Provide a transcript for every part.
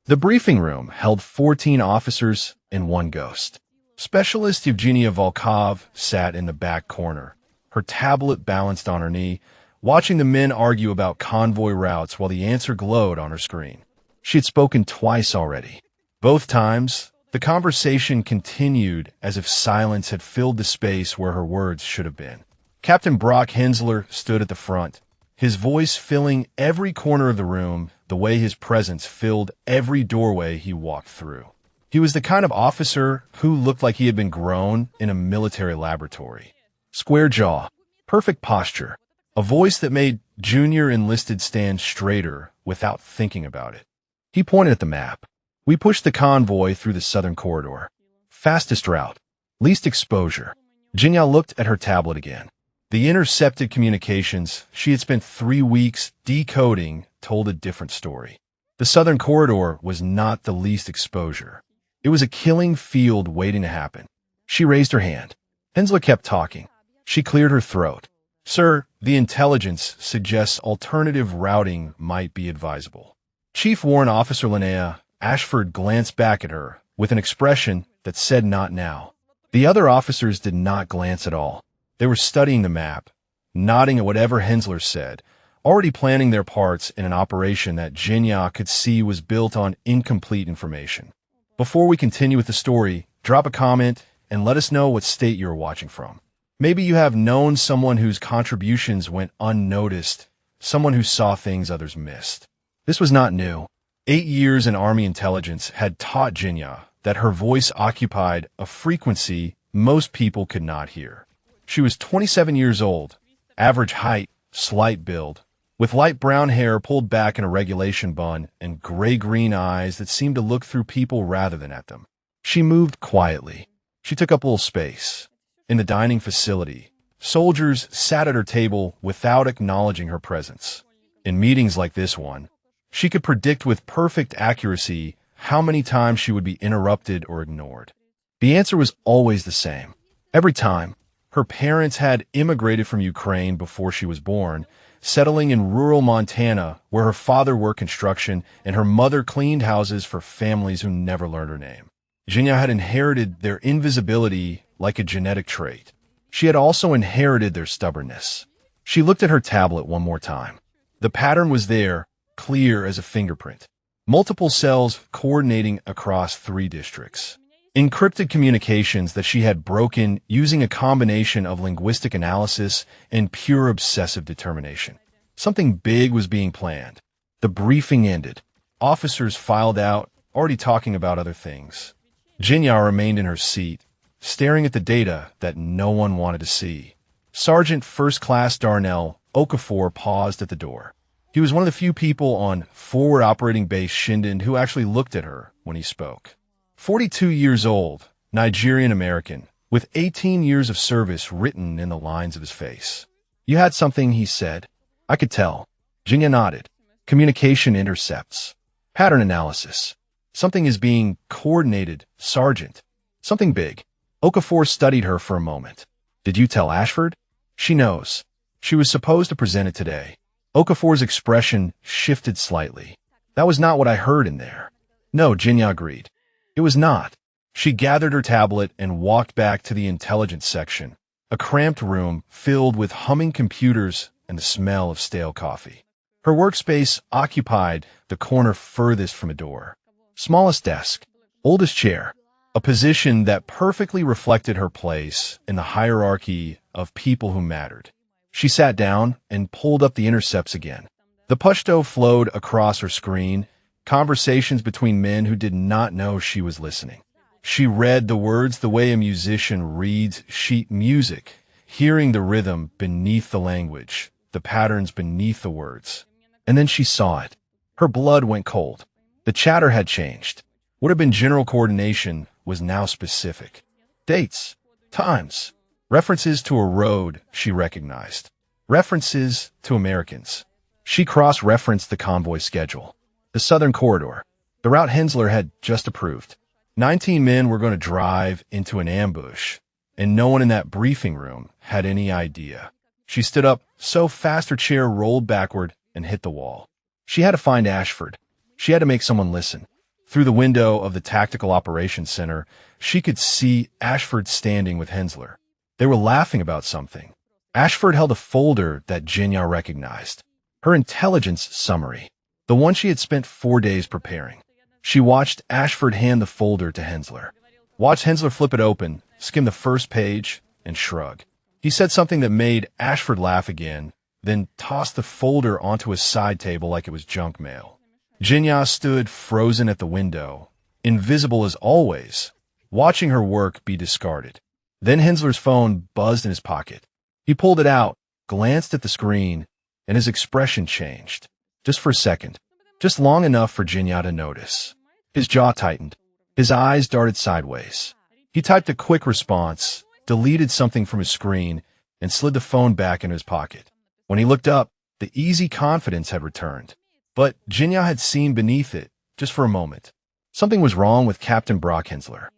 The briefing room held 14 officers and one ghost. Specialist Evgenia Volkov sat in the back corner, her tablet balanced on her knee, watching the men argue about convoy routes while the answer glowed on her screen. She had spoken twice already. Both times, the conversation continued as if silence had filled the space where her words should have been. Captain Brock Hensler stood at the front, his voice filling every corner of the room the way his presence filled every doorway he walked through. He was the kind of officer who looked like he had been grown in a military laboratory. Square jaw, perfect posture, a voice that made junior enlisted stand straighter without thinking about it. He pointed at the map. We pushed the convoy through the southern corridor. Fastest route, least exposure. Jinya looked at her tablet again. The intercepted communications she had spent 3 weeks decoding told a different story. The southern corridor was not the least exposure. It was a killing field waiting to happen. She raised her hand. Hensler kept talking. She cleared her throat. Sir, the intelligence suggests alternative routing might be advisable. Chief Warrant Officer Linnea Ashford glanced back at her with an expression that said not now. The other officers did not glance at all. They were studying the map, nodding at whatever Hensler said, already planning their parts in an operation that Jinya could see was built on incomplete information. Before we continue with the story, drop a comment and let us know what state you're watching from. Maybe you have known someone whose contributions went unnoticed, someone who saw things others missed. This was not new. 8 years in Army intelligence had taught Jinya that her voice occupied a frequency most people could not hear. She was 27 years old, average height, slight build, with light brown hair pulled back in a regulation bun and gray-green eyes that seemed to look through people rather than at them. She moved quietly. She took up a little space. In the dining facility, soldiers sat at her table without acknowledging her presence. In meetings like this one, she could predict with perfect accuracy how many times she would be interrupted or ignored. The answer was always the same. Every time. Her parents had immigrated from Ukraine before she was born, settling in rural Montana where her father worked construction and her mother cleaned houses for families who never learned her name. Jinya had inherited their invisibility like a genetic trait. She had also inherited their stubbornness. She looked at her tablet one more time. The pattern was there, clear as a fingerprint. Multiple cells coordinating across 3 districts. Encrypted communications that she had broken using a combination of linguistic analysis and pure obsessive determination. Something big was being planned. The briefing ended. Officers filed out, already talking about other things. Jinya remained in her seat, staring at the data that no one wanted to see. Sergeant First Class Darnell Okafor paused at the door. He was one of the few people on Forward Operating Base Shinden who actually looked at her when he spoke. 42 years old, Nigerian-American, with 18 years of service written in the lines of his face. You had something, he said. I could tell. Jinya nodded. Communication intercepts. Pattern analysis. Something is being coordinated, Sergeant. Something big. Okafor studied her for a moment. Did you tell Ashford? She knows. She was supposed to present it today. Okafor's expression shifted slightly. That was not what I heard in there. No, Jinya agreed. It was not. She gathered her tablet and walked back to the intelligence section, a cramped room filled with humming computers and the smell of stale coffee. Her workspace occupied the corner furthest from a door. Smallest desk, oldest chair, a position that perfectly reflected her place in the hierarchy of people who mattered. She sat down and pulled up the intercepts again. The Pashto flowed across her screen, conversations between men who did not know she was listening. She read the words the way a musician reads sheet music, hearing the rhythm beneath the language, the patterns beneath the words. And then she saw it. Her blood went cold. The chatter had changed. What had been general coordination was now specific. Dates, times, references to a road she recognized, references to Americans. She cross-referenced the convoy schedule. The southern corridor, the route Hensler had just approved. 19 men were going to drive into an ambush, and no one in that briefing room had any idea. She stood up so fast her chair rolled backward and hit the wall. She had to find Ashford. She had to make someone listen. Through the window of the Tactical Operations Center, she could see Ashford standing with Hensler. They were laughing about something. Ashford held a folder that Jinya recognized. Her intelligence summary. The one she had spent 4 days preparing. She watched Ashford hand the folder to Hensler. Watched Hensler flip it open, skim the first page, and shrug. He said something that made Ashford laugh again, then tossed the folder onto his side table like it was junk mail. Jinya stood frozen at the window, invisible as always, watching her work be discarded. Then Hensler's phone buzzed in his pocket. He pulled it out, glanced at the screen, and his expression changed. Just for a second. Just long enough for Jinya to notice. His jaw tightened. His eyes darted sideways. He typed a quick response, deleted something from his screen, and slid the phone back into his pocket. When he looked up, the easy confidence had returned. But Jinya had seen beneath it, just for a moment. Something was wrong with Captain Brock Hensler.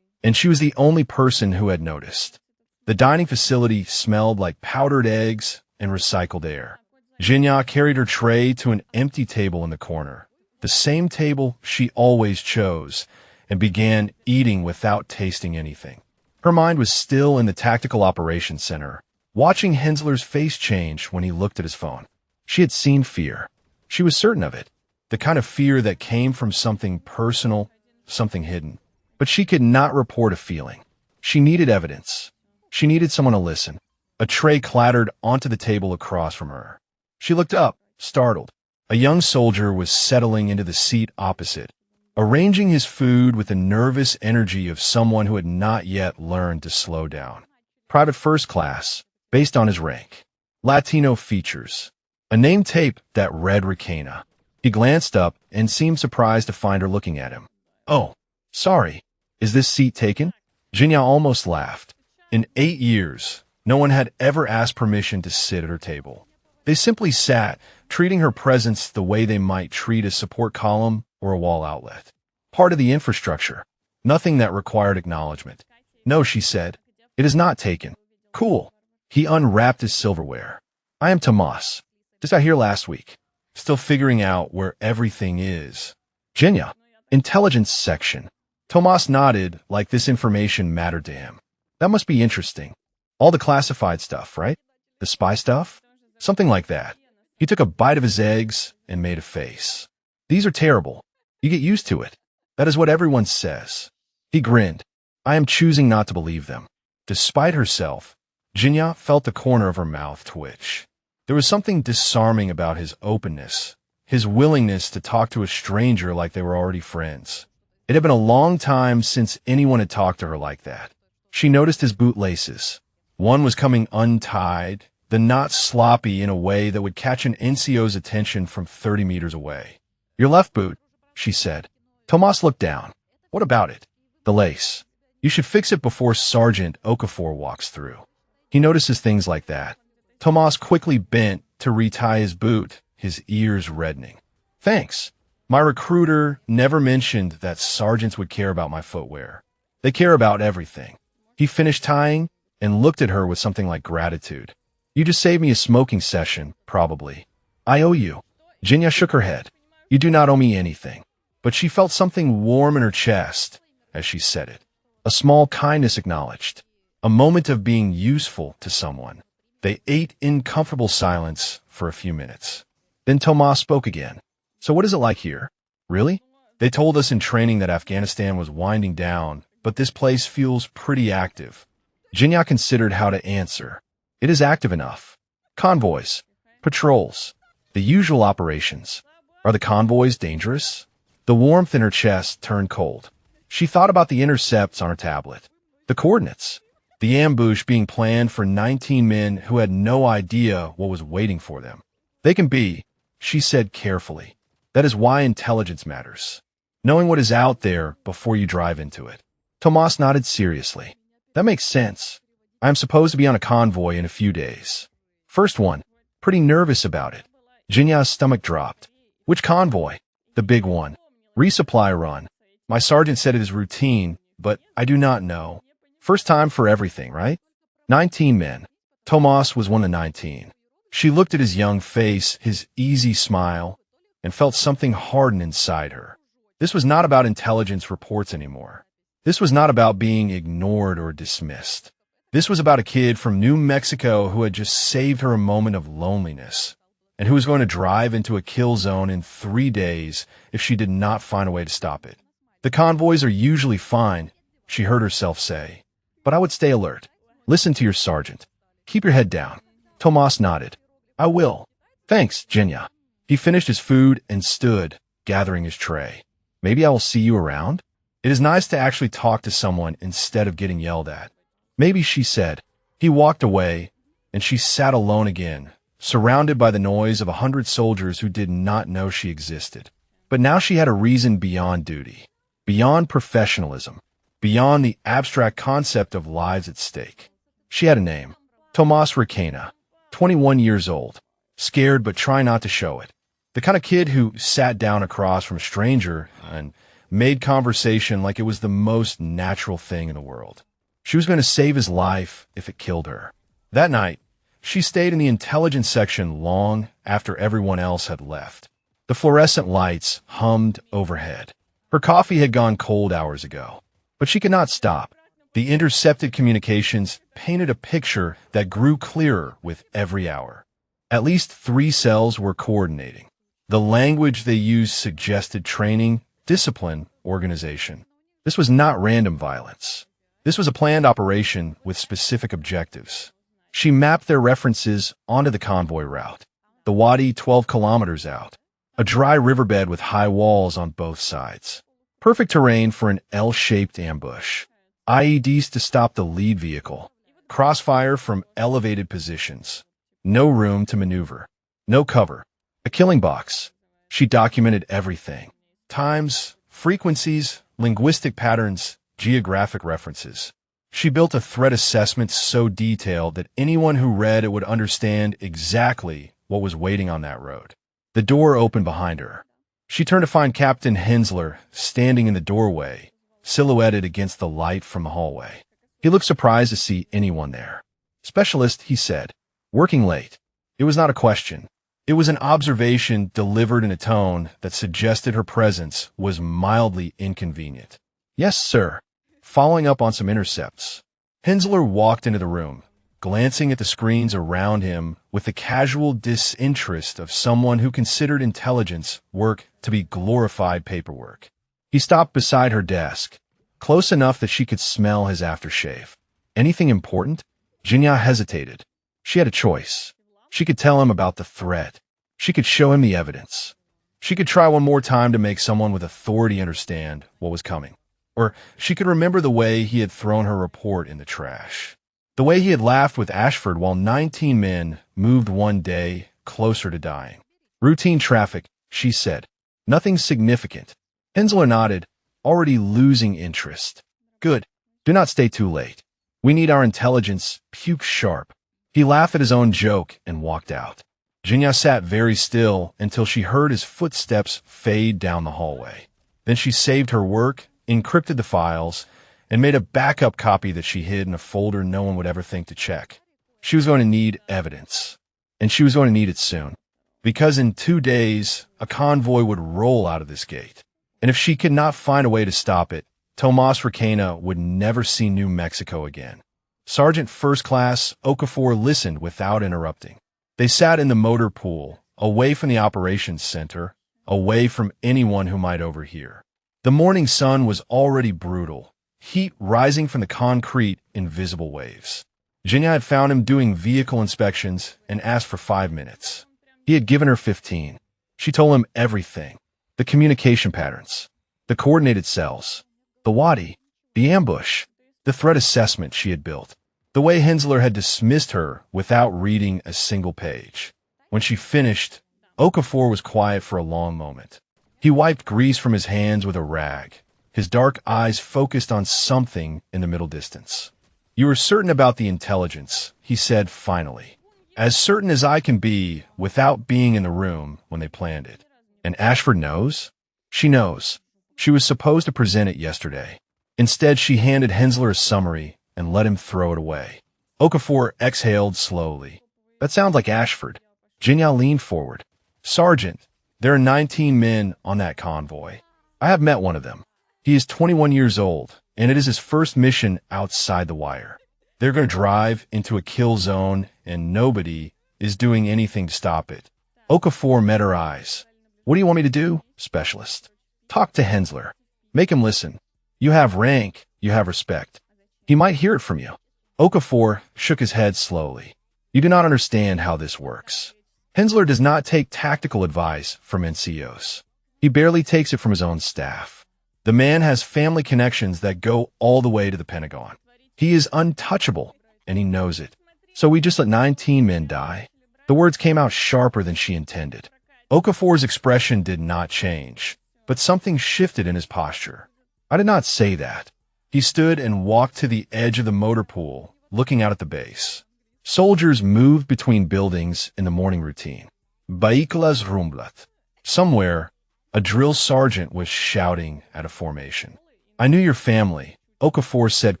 And she was the only person who had noticed. The dining facility smelled like powdered eggs and recycled air. Jinya carried her tray to an empty table in the corner, the same table she always chose, and began eating without tasting anything. Her mind was still in the Tactical Operations Center, watching Hensler's face change when he looked at his phone. She had seen fear. She was certain of it, the kind of fear that came from something personal, something hidden. But she could not report a feeling. She needed evidence. She needed someone to listen. A tray clattered onto the table across from her. She looked up, startled. A young soldier was settling into the seat opposite, arranging his food with the nervous energy of someone who had not yet learned to slow down. Private first class, based on his rank. Latino features. A name tape that read Ricana. He glanced up and seemed surprised to find her looking at him. "Oh, sorry. Is this seat taken?" Jinya almost laughed. In 8 years, no one had ever asked permission to sit at her table. They simply sat, treating her presence the way they might treat a support column or a wall outlet. Part of the infrastructure. Nothing that required acknowledgement. "No," she said. "It is not taken." "Cool." He unwrapped his silverware. "I am Tomas. Just got here last week. Still figuring out where everything is." Jinya. Intelligence section. Tomas nodded like this information mattered to him. "That must be interesting. All the classified stuff, right? The spy stuff?" "Something like that." He took a bite of his eggs and made a face. "These are terrible. You get used to it. That is what everyone says." He grinned. "I am choosing not to believe them." Despite herself, Jinya felt the corner of her mouth twitch. There was something disarming about his openness, his willingness to talk to a stranger like they were already friends. It had been a long time since anyone had talked to her like that. She noticed his boot laces. One was coming untied, the knot sloppy in a way that would catch an NCO's attention from 30 meters away. "Your left boot," she said. Tomas looked down. "What about it?" "The lace. You should fix it before Sergeant Okafor walks through." He notices things like that. Tomas quickly bent to retie his boot, his ears reddening. "Thanks. My recruiter never mentioned that sergeants would care about my footwear. They care about everything." He finished tying and looked at her with something like gratitude. "You just saved me a smoking session, probably." "I owe you." Jinya shook her head. "You do not owe me anything." But she felt something warm in her chest as she said it. A small kindness acknowledged. A moment of being useful to someone. They ate in comfortable silence for a few minutes. Then Tomas spoke again. "So what is it like here?" "Really? They told us in training that Afghanistan was winding down, but this place feels pretty active." Jinya considered how to answer. "It is active enough. Convoys, patrols, the usual operations." "Are the convoys dangerous?" The warmth in her chest turned cold. She thought about the intercepts on her tablet. The coordinates. The ambush being planned for 19 men who had no idea what was waiting for them. "They can be," she said carefully. "That is why intelligence matters. Knowing what is out there before you drive into it." Tomas nodded seriously. "That makes sense. I am supposed to be on a convoy in a few days. First one. Pretty nervous about it." Jinya's stomach dropped. "Which convoy?" "The big one. Resupply run. My sergeant said it is routine, but I do not know. First time for everything, right?" 19 men. Tomas was one of 19. She looked at his young face, his easy smile, and felt something harden inside her. This was not about intelligence reports anymore. This was not about being ignored or dismissed. This was about a kid from New Mexico who had just saved her a moment of loneliness, and who was going to drive into a kill zone in 3 days if she did not find a way to stop it. The convoys are usually fine, she heard herself say, but I would stay alert. Listen to your sergeant. Keep your head down. Tomas nodded. I will. Thanks, Genya. He finished his food and stood, gathering his tray. Maybe I will see you around? It is nice to actually talk to someone instead of getting yelled at. Maybe, she said. He walked away, and she sat alone again, surrounded by the noise of 100 soldiers who did not know she existed. But now she had a reason beyond duty, beyond professionalism, beyond the abstract concept of lives at stake. She had a name, Tomas Requena, 21 years old, scared but trying not to show it. The kind of kid who sat down across from a stranger and made conversation like it was the most natural thing in the world. She was going to save his life if it killed her. That night, she stayed in the intelligence section long after everyone else had left. The fluorescent lights hummed overhead. Her coffee had gone cold hours ago, but she could not stop. The intercepted communications painted a picture that grew clearer with every hour. At least 3 cells were coordinating. The language they used suggested training, discipline, organization. This was not random violence. This was a planned operation with specific objectives. She mapped their references onto the convoy route. The Wadi 12 kilometers out. A dry riverbed with high walls on both sides. Perfect terrain for an L-shaped ambush. IEDs to stop the lead vehicle. Crossfire from elevated positions. No room to maneuver. No cover. A killing box. She documented everything. Times, frequencies, linguistic patterns, geographic references. She built a threat assessment so detailed that anyone who read it would understand exactly what was waiting on that road. The door opened behind her. She turned to find Captain Hensler standing in the doorway, silhouetted against the light from the hallway. He looked surprised to see anyone there. Specialist, he said. Working late. It was not a question. It was an observation delivered in a tone that suggested her presence was mildly inconvenient. Yes, sir. Following up on some intercepts. Hensler walked into the room, glancing at the screens around him with the casual disinterest of someone who considered intelligence work to be glorified paperwork. He stopped beside her desk, close enough that she could smell his aftershave. Anything important? Genya hesitated. She had a choice. She could tell him about the threat. She could show him the evidence. She could try one more time to make someone with authority understand what was coming. Or she could remember the way he had thrown her report in the trash. The way he had laughed with Ashford while 19 men moved one day closer to dying. Routine traffic, she said. Nothing significant. Hensler nodded, already losing interest. Good. Do not stay too late. We need our intelligence puke sharp. He laughed at his own joke and walked out. Genya sat very still until she heard his footsteps fade down the hallway. Then she saved her work, encrypted the files, and made a backup copy that she hid in a folder no one would ever think to check. She was going to need evidence, and she was going to need it soon, because in 2 days, a convoy would roll out of this gate. And if she could not find a way to stop it, Tomas Requena would never see New Mexico again. Sergeant First Class Okafor listened without interrupting. They sat in the motor pool, away from the operations center, away from anyone who might overhear. The morning sun was already brutal, heat rising from the concrete in visible waves. Genya had found him doing vehicle inspections and asked for 5 minutes. He had given her 15. She told him everything. The communication patterns, the coordinated cells, the Wadi, the ambush, the threat assessment she had built, the way Hensler had dismissed her without reading a single page. When she finished, Okafor was quiet for a long moment. He wiped grease from his hands with a rag, his dark eyes focused on something in the middle distance. You are certain about the intelligence, he said finally. As certain as I can be without being in the room when they planned it. And Ashford knows? She knows. She was supposed to present it yesterday. Instead, she handed Hensler a summary and let him throw it away. Okafor exhaled slowly. That sounds like Ashford. Genya leaned forward. Sergeant, there are 19 men on that convoy. I have met one of them. He is 21 years old, and it is his first mission outside the wire. They're going to drive into a kill zone, and nobody is doing anything to stop it. Okafor met her eyes. What do you want me to do, specialist? Talk to Hensler. Make him listen. You have rank, you have respect. He might hear it from you. Okafor shook his head slowly. You do not understand how this works. Hensler does not take tactical advice from NCOs. He barely takes it from his own staff. The man has family connections that go all the way to the Pentagon. He is untouchable, and he knows it. So we just let 19 men die? The words came out sharper than she intended. Okafor's expression did not change, but something shifted in his posture. I did not say that. He stood and walked to the edge of the motor pool, looking out at the base. Soldiers moved between buildings in the morning routine. Baiklas rumblat. Somewhere, a drill sergeant was shouting at a formation. I knew your family, Okafor said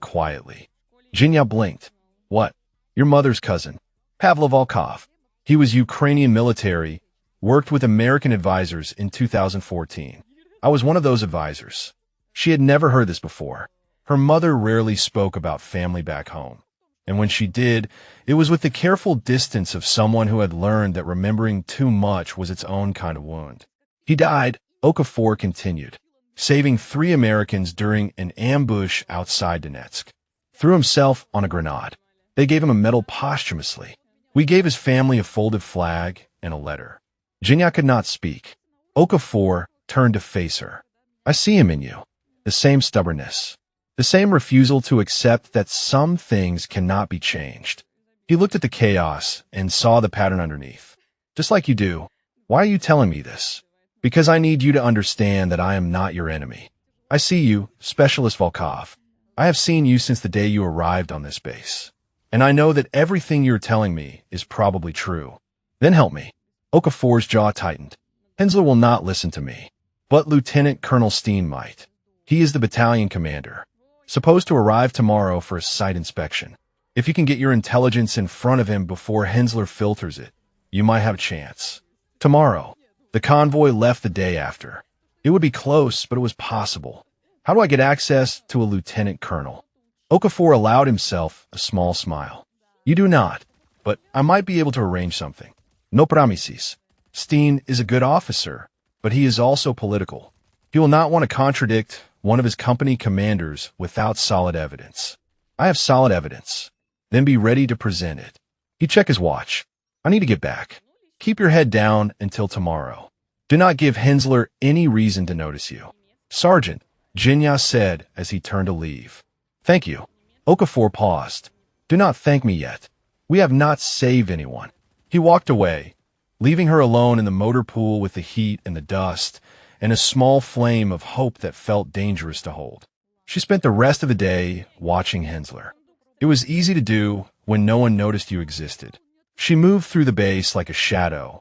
quietly. Jinya blinked. What? Your mother's cousin, Pavlo Volkov. He was Ukrainian military, worked with American advisors in 2014. I was one of those advisors. She had never heard this before. Her mother rarely spoke about family back home. And when she did, it was with the careful distance of someone who had learned that remembering too much was its own kind of wound. He died, Okafor continued, saving 3 Americans during an ambush outside Donetsk. Threw himself on a grenade. They gave him a medal posthumously. We gave his family a folded flag and a letter. Jinya could not speak. Okafor turned to face her. I see him in you. The same stubbornness. The same refusal to accept that some things cannot be changed. He looked at the chaos and saw the pattern underneath. Just like you do. Why are you telling me this? Because I need you to understand that I am not your enemy. I see you, Specialist Volkov. I have seen you since the day you arrived on this base. And I know that everything you're telling me is probably true. Then help me. Okafor's jaw tightened. Hensler will not listen to me. But Lieutenant Colonel Steen might. He is the battalion commander. Supposed to arrive tomorrow for a site inspection. If you can get your intelligence in front of him before Hensler filters it, you might have a chance. Tomorrow. The convoy left the day after. It would be close, but it was possible. How do I get access to a lieutenant colonel? Okafor allowed himself a small smile. You do not, but I might be able to arrange something. No promises. Steen is a good officer, but he is also political. He will not want to contradict one of his company commanders without solid evidence. I have solid evidence. Then be ready to present it. He checked his watch. I need to get back. Keep your head down until tomorrow. Do not give Hensler any reason to notice you. Sergeant, Jinya said as he turned to leave. Thank you. Okafor paused. Do not thank me yet. We have not saved anyone. He walked away, leaving her alone in the motor pool with the heat and the dust, and a small flame of hope that felt dangerous to hold. She spent the rest of the day watching Hensler. It was easy to do when no one noticed you existed. She moved through the base like a shadow,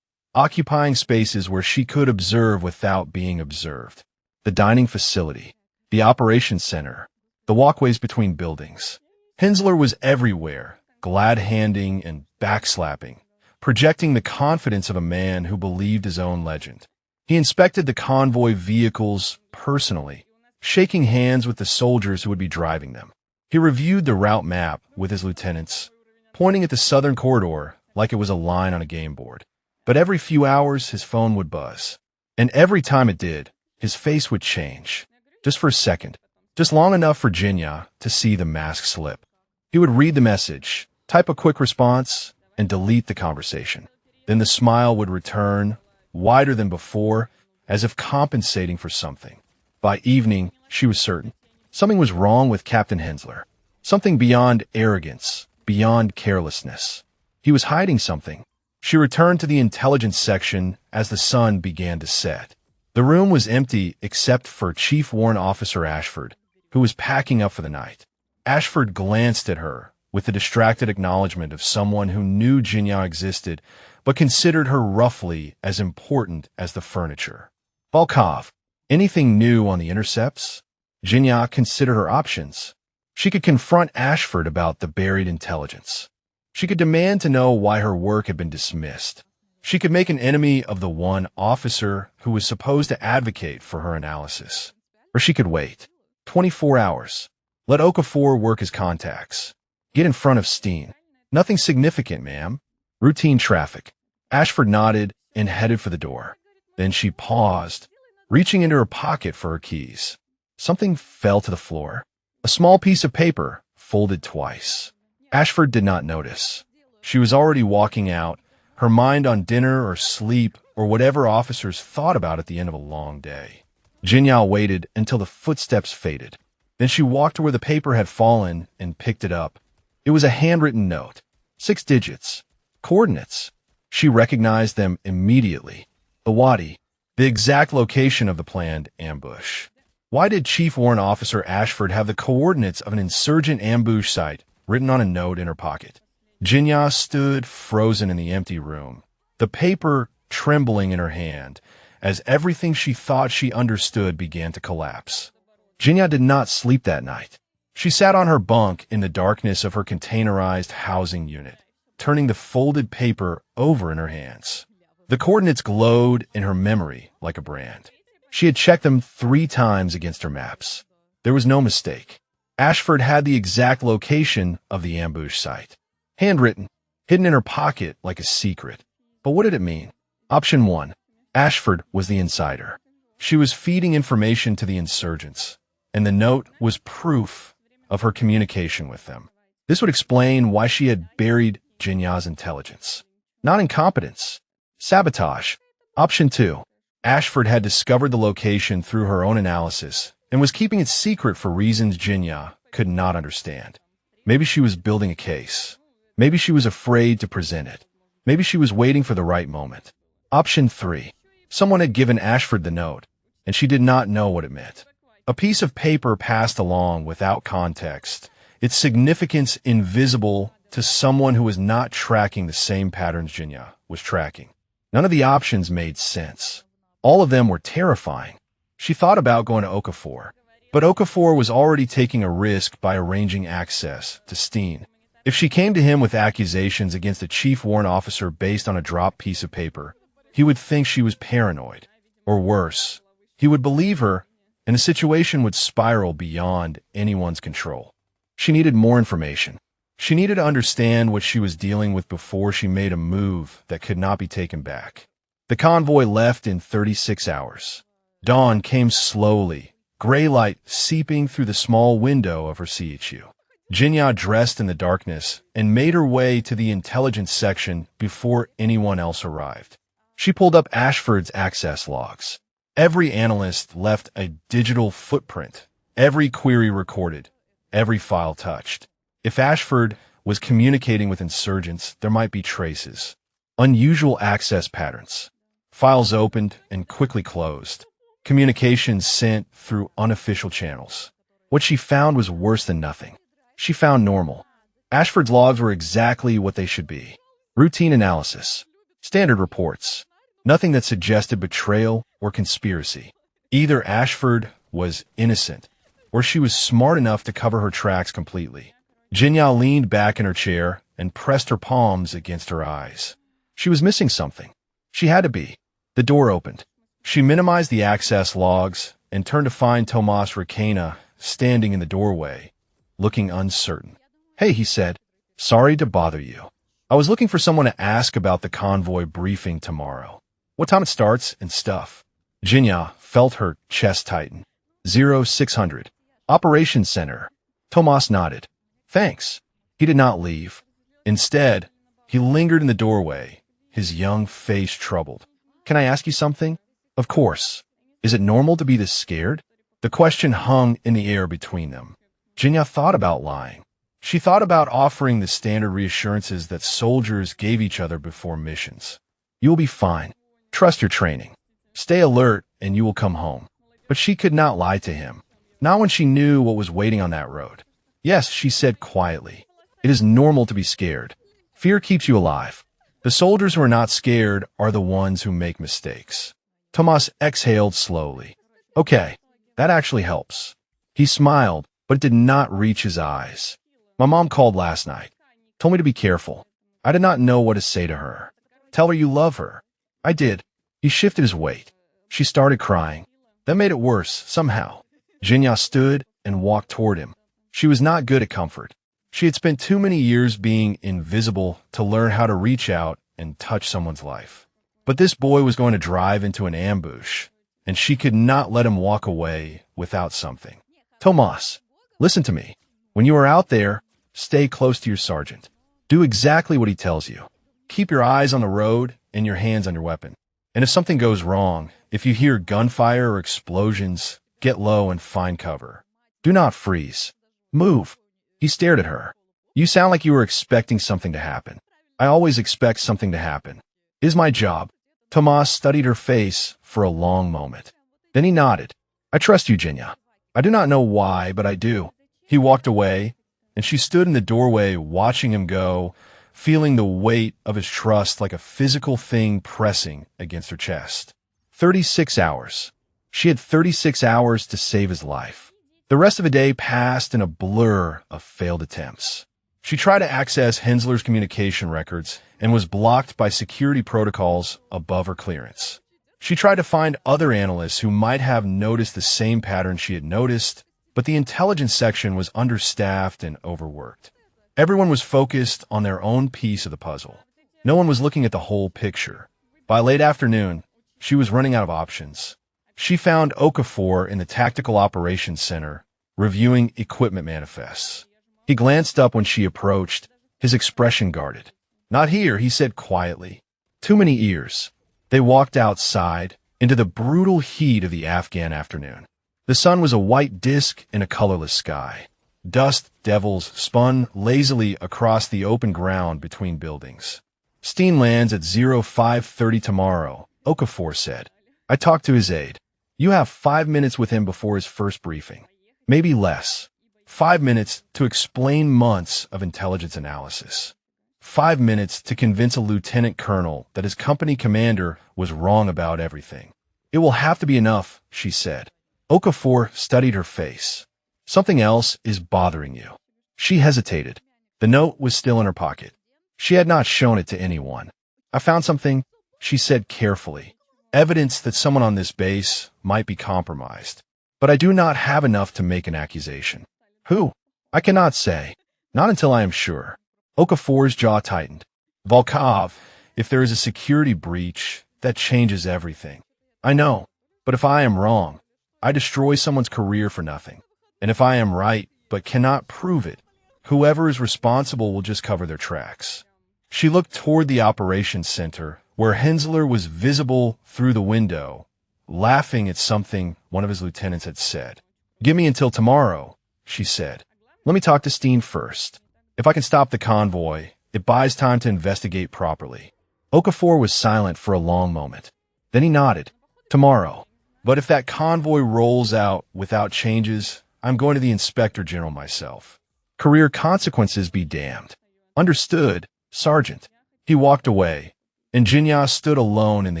occupying spaces where she could observe without being observed. The dining facility, the operations center, the walkways between buildings. Hensler was everywhere, glad-handing and backslapping, projecting the confidence of a man who believed his own legend. He inspected the convoy vehicles personally, shaking hands with the soldiers who would be driving them. He reviewed the route map with his lieutenants, pointing at the southern corridor like it was a line on a game board. But every few hours, his phone would buzz. And every time it did, his face would change. Just for a second. Just long enough for Jinya to see the mask slip. He would read the message, type a quick response, and delete the conversation. Then the smile would return, wider than before, as if compensating for something. By evening, she was certain. Something was wrong with Captain Hensler. Something beyond arrogance, beyond carelessness. He was hiding something. She returned to the intelligence section as the sun began to set. The room was empty except for Chief Warrant Officer Ashford, who was packing up for the night. Ashford glanced at her with the distracted acknowledgement of someone who knew Jinya existed, but considered her roughly as important as the furniture. Volkov, anything new on the intercepts? Jinya considered her options. She could confront Ashford about the buried intelligence. She could demand to know why her work had been dismissed. She could make an enemy of the one officer who was supposed to advocate for her analysis. Or she could wait 24 hours. Let Okafor work his contacts. Get in front of Steen. Nothing significant, ma'am. Routine traffic. Ashford nodded and headed for the door. Then she paused, reaching into her pocket for her keys. Something fell to the floor. A small piece of paper, folded twice. Ashford did not notice. She was already walking out, her mind on dinner or sleep or whatever officers thought about at the end of a long day. Jinyao waited until the footsteps faded. Then she walked to where the paper had fallen and picked it up. It was a handwritten note. 6 digits. Coordinates. She recognized them immediately. The Wadi. The exact location of the planned ambush. Why did Chief Warrant Officer Ashford have the coordinates of an insurgent ambush site written on a note in her pocket? Jinya stood frozen in the empty room, the paper trembling in her hand, as everything she thought she understood began to collapse. Jinya did not sleep that night. She sat on her bunk in the darkness of her containerized housing unit, turning the folded paper over in her hands. The coordinates glowed in her memory like a brand. She had checked them 3 times against her maps. There was no mistake. Ashford had the exact location of the ambush site. Handwritten, hidden in her pocket like a secret. But what did it mean? Option 1. Ashford was the insider. She was feeding information to the insurgents, and the note was proof of her communication with them. This would explain why she had buried Jinya's intelligence. Not incompetence. Sabotage. Option 2. Ashford had discovered the location through her own analysis and was keeping it secret for reasons Jinya could not understand. Maybe she was building a case. Maybe she was afraid to present it. Maybe she was waiting for the right moment. Option 3. Someone had given Ashford the note, and she did not know what it meant. A piece of paper passed along without context, its significance invisible to someone who was not tracking the same patterns Jinya was tracking. None of the options made sense. All of them were terrifying. She thought about going to Okafor, but Okafor was already taking a risk by arranging access to Steen. If she came to him with accusations against a chief warrant officer based on a dropped piece of paper, he would think she was paranoid. Or worse, he would believe her, and the situation would spiral beyond anyone's control. She needed more information. She needed to understand what she was dealing with before she made a move that could not be taken back. The convoy left in 36 hours. Dawn came slowly, gray light seeping through the small window of her CHU. Jinya dressed in the darkness and made her way to the intelligence section before anyone else arrived. She pulled up Ashford's access logs. Every analyst left a digital footprint, every query recorded, every file touched. If Ashford was communicating with insurgents, there might be traces. Unusual access patterns. Files opened and quickly closed. Communications sent through unofficial channels. What she found was worse than nothing. She found normal. Ashford's logs were exactly what they should be. Routine analysis. Standard reports. Nothing that suggested betrayal or conspiracy. Either Ashford was innocent, or she was smart enough to cover her tracks completely. Jinya leaned back in her chair and pressed her palms against her eyes. She was missing something. She had to be. The door opened. She minimized the access logs and turned to find Tomas Requena standing in the doorway, looking uncertain. "Hey," he said. "Sorry to bother you. I was looking for someone to ask about the convoy briefing tomorrow. What time it starts and stuff." Jinya felt her chest tighten. 0600. Operations Center. Tomas nodded. "Thanks." He did not leave. Instead, he lingered in the doorway, his young face troubled. "Can I ask you something?" "Of course." "Is it normal to be this scared?" The question hung in the air between them. Jinya thought about lying. She thought about offering the standard reassurances that soldiers gave each other before missions. "You will be fine. Trust your training. Stay alert and you will come home." But she could not lie to him. Not when she knew what was waiting on that road. "Yes," she said quietly. "It is normal to be scared. Fear keeps you alive. The soldiers who are not scared are the ones who make mistakes." Tomas exhaled slowly. "Okay, that actually helps." He smiled, but it did not reach his eyes. "My mom called last night. Told me to be careful. I did not know what to say to her." Tell her you love her. I did. He shifted his weight. She started crying. That made it worse, somehow. Jinya stood and walked toward him. She was not good at comfort. She had spent too many years being invisible to learn how to reach out and touch someone's life. But this boy was going to drive into an ambush, and she could not let him walk away without something. Tomas, listen to me. When you are out there, stay close to your sergeant. Do exactly what he tells you. Keep your eyes on the road and your hands on your weapon. And if something goes wrong, if you hear gunfire or explosions, get low and find cover. Do not freeze. Move. He stared at her. You sound like you were expecting something to happen. I always expect something to happen. It is my job. Tomas studied her face for a long moment. Then he nodded. I trust you, Jinya. I do not know why, but I do. He walked away, and she stood in the doorway watching him go, feeling the weight of his trust like a physical thing pressing against her chest. 36 hours. She had 36 hours to save his life. The rest of the day passed in a blur of failed attempts. She tried to access Hensler's communication records and was blocked by security protocols above her clearance. She tried to find other analysts who might have noticed the same pattern she had noticed, but the intelligence section was understaffed and overworked. Everyone was focused on their own piece of the puzzle. No one was looking at the whole picture. By late afternoon, she was running out of options. She found Okafor in the Tactical Operations Center, reviewing equipment manifests. He glanced up when she approached, his expression guarded. Not here, he said quietly. Too many ears. They walked outside, into the brutal heat of the Afghan afternoon. The sun was a white disk in a colorless sky. Dust devils spun lazily across the open ground between buildings. Steen lands at 0530 tomorrow, Okafor said. I talked to his aide. You have 5 minutes with him before his first briefing. Maybe less. 5 minutes to explain months of intelligence analysis. 5 minutes to convince a lieutenant colonel that his company commander was wrong about everything. It will have to be enough, she said. Okafor studied her face. Something else is bothering you. She hesitated. The note was still in her pocket. She had not shown it to anyone. I found something, she said carefully. Evidence that someone on this base might be compromised. But I do not have enough to make an accusation. Who? I cannot say. Not until I am sure. Okafor's jaw tightened. Volkov, if there is a security breach, that changes everything. I know, but if I am wrong, I destroy someone's career for nothing. And if I am right, but cannot prove it, whoever is responsible will just cover their tracks. She looked toward the operations center, where Hensler was visible through the window, laughing at something one of his lieutenants had said. Give me until tomorrow, she said. Let me talk to Steen first. If I can stop the convoy, it buys time to investigate properly. Okafor was silent for a long moment. Then he nodded. Tomorrow. But if that convoy rolls out without changes, I'm going to the Inspector General myself. Career consequences be damned. Understood, Sergeant. He walked away, and Jinya stood alone in the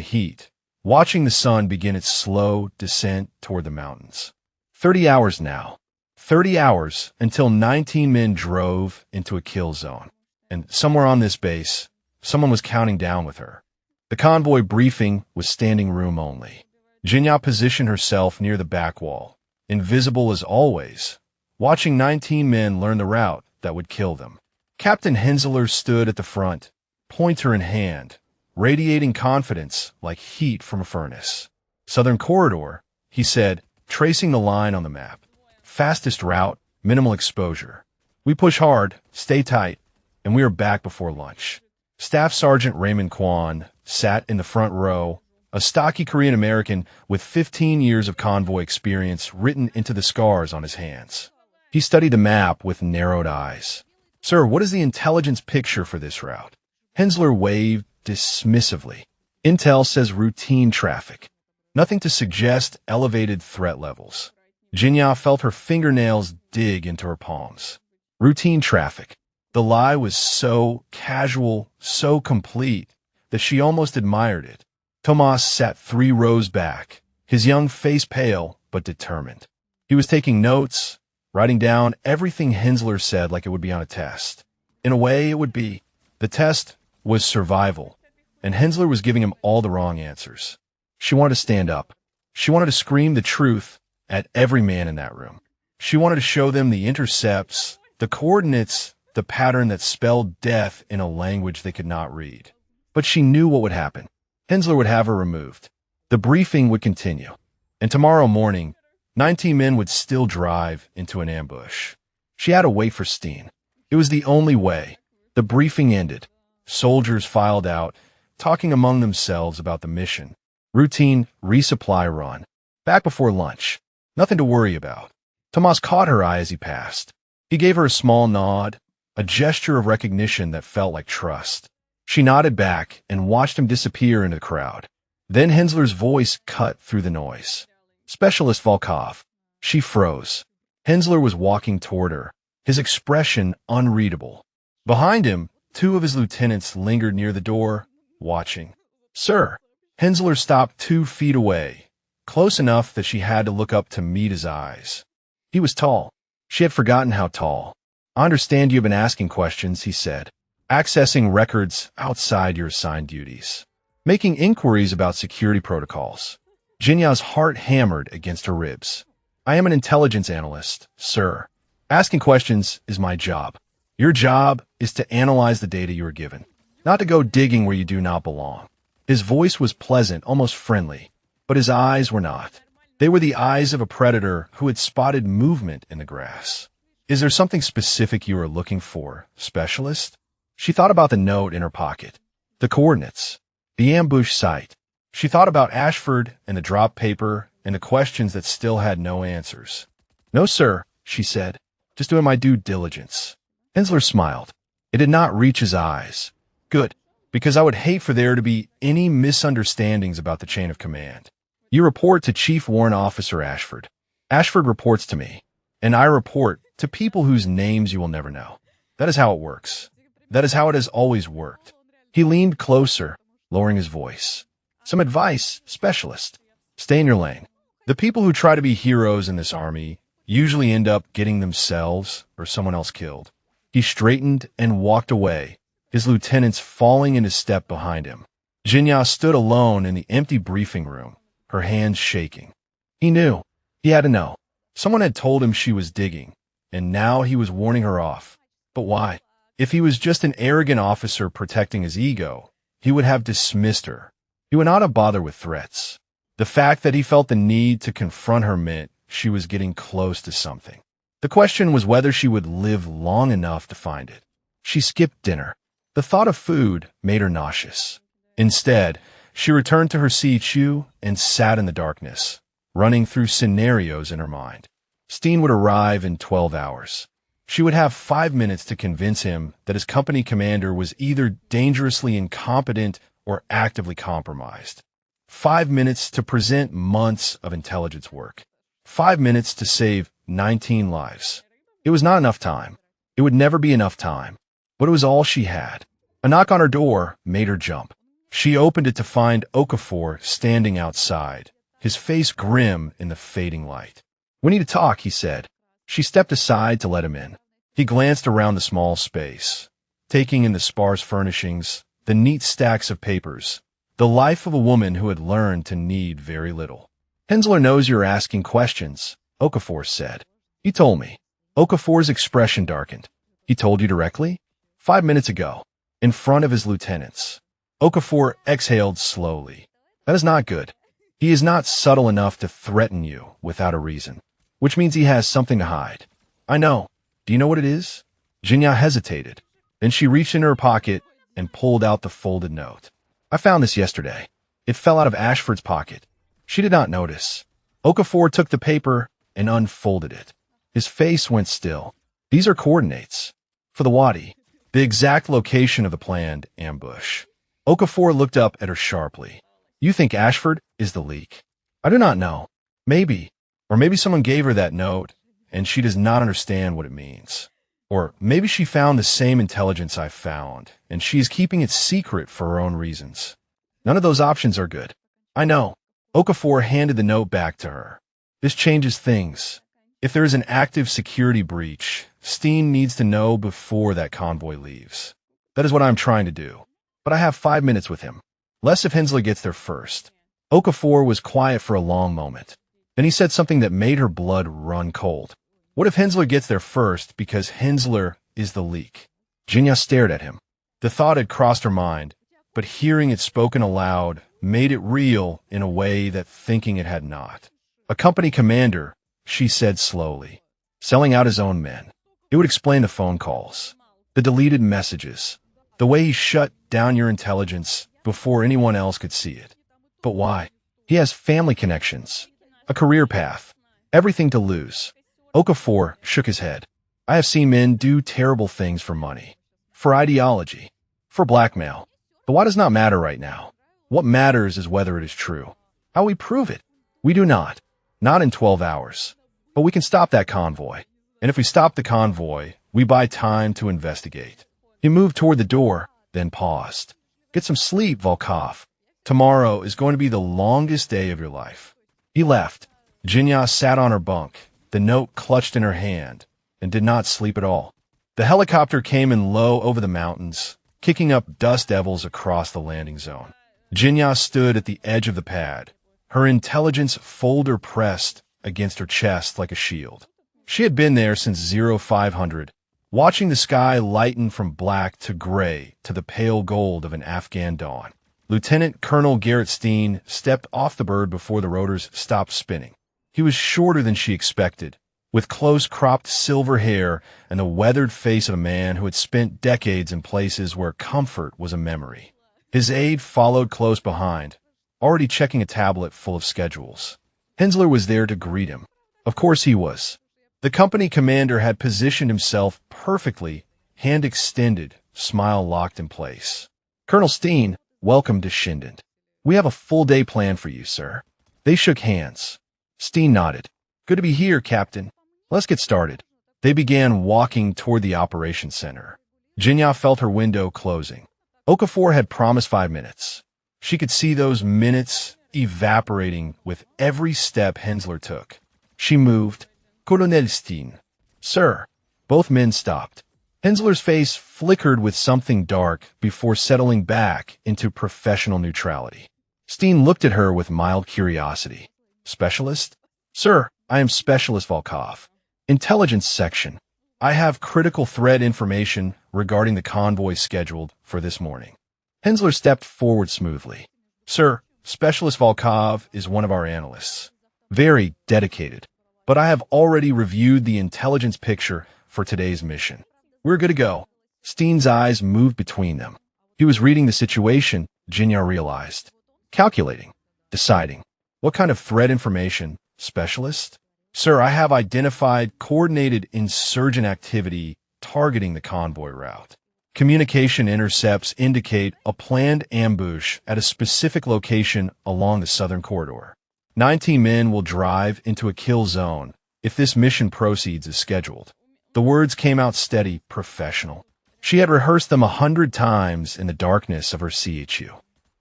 heat, watching the sun begin its slow descent toward the mountains. 30 hours now. 30 hours until 19 men drove into a kill zone. And somewhere on this base, someone was counting down with her. The convoy briefing was standing room only. Jinya positioned herself near the back wall, invisible as always, watching 19 men learn the route that would kill them. Captain Hensler stood at the front, pointer in hand, radiating confidence like heat from a furnace. Southern Corridor, he said, tracing the line on the map. Fastest route, minimal exposure. We push hard, stay tight, and we are back before lunch. Staff Sergeant Raymond Kwan sat in the front row, a stocky Korean American with 15 years of convoy experience written into the scars on his hands. He studied the map with narrowed eyes. Sir, what is the intelligence picture for this route? Hensler waved dismissively. Intel says routine traffic. Nothing to suggest elevated threat levels. Jinya felt her fingernails dig into her palms. Routine traffic. The lie was so casual, so complete, that she almost admired it. Tomas sat 3 rows back, his young face pale but determined. He was taking notes, writing down everything Hensler said like it would be on a test. In a way, it would be. The test was survival. and Hensler was giving him all the wrong answers. She wanted to stand up. She wanted to scream the truth at every man in that room. She wanted to show them the intercepts, the coordinates, the pattern that spelled death in a language they could not read. But she knew what would happen. Hensler would have her removed. The briefing would continue. And tomorrow morning, 19 men would still drive into an ambush. She had to wait for Steen. It was the only way. The briefing ended. Soldiers filed out, talking among themselves about the mission. Routine resupply run. Back before lunch. Nothing to worry about. Tomas caught her eye as he passed. He gave her a small nod, a gesture of recognition that felt like trust. She nodded back and watched him disappear into the crowd. Then Hensler's voice cut through the noise. Specialist Volkov. She froze. Hensler was walking toward her, his expression unreadable. Behind him, two of his lieutenants lingered near the door, watching. Sir. Hensler stopped 2 feet away, close enough that she had to look up to meet his eyes. He was tall. She had forgotten how tall. I understand you've been asking questions, he said. Accessing records outside your assigned duties. Making inquiries about security protocols. Jinya's heart hammered against her ribs. I am an intelligence analyst, sir. Asking questions is my job. Your job is to analyze the data you are given, not to go digging where you do not belong. His voice was pleasant, almost friendly, but his eyes were not. They were the eyes of a predator who had spotted movement in the grass. Is there something specific you are looking for, specialist? She thought about the note in her pocket, the coordinates, the ambush site. She thought about Ashford and the drop paper and the questions that still had no answers. No, sir, she said, just doing my due diligence. Hensler smiled. It did not reach his eyes. Good, because I would hate for there to be any misunderstandings about the chain of command. You report to Chief Warrant Officer Ashford. Ashford reports to me, and I report to people whose names you will never know. That is how it works. That is how it has always worked. He leaned closer, lowering his voice. Some advice, specialist. Stay in your lane. The people who try to be heroes in this army usually end up getting themselves or someone else killed. He straightened and walked away, his lieutenants falling into step behind him. Jinya stood alone in the empty briefing room, her hands shaking. He knew. He had to know. Someone had told him she was digging, and now he was warning her off. But why? If he was just an arrogant officer protecting his ego, he would have dismissed her. He would not have bothered with threats. The fact that he felt the need to confront her meant she was getting close to something. The question was whether she would live long enough to find it. She skipped dinner. The thought of food made her nauseous. Instead, she returned to her CHU and sat in the darkness, running through scenarios in her mind. Steen would arrive in 12 hours. She would have 5 minutes to convince him that his company commander was either dangerously incompetent or actively compromised. 5 minutes to present months of intelligence work. 5 minutes to save 19 lives. It was not enough time. It would never be enough time. But it was all she had. A knock on her door made her jump. She opened it to find Okafor standing outside, his face grim in the fading light. We need to talk, he said. She stepped aside to let him in. He glanced around the small space, taking in the sparse furnishings, the neat stacks of papers, the life of a woman who had learned to need very little. Hensler knows you're asking questions, Okafor said. He told me. Okafor's expression darkened. He told you directly? 5 minutes ago, in front of his lieutenants. Okafor exhaled slowly. That is not good. He is not subtle enough to threaten you without a reason, which means he has something to hide. I know. Do you know what it is? Jinya hesitated. Then she reached into her pocket and pulled out the folded note. I found this yesterday. It fell out of Ashford's pocket. She did not notice. Okafor took the paper and unfolded it. His face went still. These are coordinates. For the Wadi, the exact location of the planned ambush. Okafor looked up at her sharply. You think Ashford is the leak? I do not know. Maybe. Or maybe someone gave her that note, and she does not understand what it means. Or maybe she found the same intelligence I found, and she is keeping it secret for her own reasons. None of those options are good. I know. Okafor handed the note back to her. This changes things. If there is an active security breach, Steen needs to know before that convoy leaves. That is what I'm trying to do. But I have 5 minutes with him. Less if Hensler gets there first. Okafor was quiet for a long moment. Then he said something that made her blood run cold. What if Hensler gets there first because Hensler is the leak? Jinya stared at him. The thought had crossed her mind, but hearing it spoken aloud made it real in a way that thinking it had not. A company commander, she said slowly, selling out his own men. It would explain the phone calls, the deleted messages, the way he shut down your intelligence before anyone else could see it. But why? He has family connections, a career path, everything to lose. Okafor shook his head. I have seen men do terrible things for money, for ideology, for blackmail. But why does not matter right now? What matters is whether it is true. How we prove it? We do not. Not in 12 hours. But we can stop that convoy. And if we stop the convoy, we buy time to investigate. He moved toward the door, then paused. Get some sleep, Volkov. Tomorrow is going to be the longest day of your life. He left. Jinya sat on her bunk, the note clutched in her hand, and did not sleep at all. The helicopter came in low over the mountains, kicking up dust devils across the landing zone. Jinya stood at the edge of the pad, her intelligence folder pressed against her chest like a shield. She had been there since 0500, watching the sky lighten from black to gray to the pale gold of an Afghan dawn. Lieutenant Colonel Garrett Steen stepped off the bird before the rotors stopped spinning. He was shorter than she expected, with close-cropped silver hair and the weathered face of a man who had spent decades in places where comfort was a memory. His aide followed close behind, already checking a tablet full of schedules. Hensler was there to greet him. Of course he was. The company commander had positioned himself perfectly, hand extended, smile locked in place. Colonel Steen, welcome to Shindand. We have a full day planned for you, sir. They shook hands. Steen nodded. Good to be here, Captain. Let's get started. They began walking toward the operations center. Jinya felt her window closing. Okafor had promised 5 minutes. She could see those minutes evaporating with every step Hensler took. She moved. Colonel Steen. Sir. Both men stopped. Hensler's face flickered with something dark before settling back into professional neutrality. Steen looked at her with mild curiosity. Specialist? Sir, I am Specialist Volkov. Intelligence section. I have critical threat information regarding the convoy scheduled for this morning. Hensler stepped forward smoothly. Sir, Specialist Volkov is one of our analysts. Very dedicated. But I have already reviewed the intelligence picture for today's mission. We're good to go. Steen's eyes moved between them. He was reading the situation, Jinya realized. Calculating. Deciding. What kind of threat information? Specialist? Sir, I have identified coordinated insurgent activity targeting the convoy route. Communication intercepts indicate a planned ambush at a specific location along the southern corridor. 19 men will drive into a kill zone if this mission proceeds as scheduled. The words came out steady, professional. She had rehearsed them 100 times in the darkness of her CHU.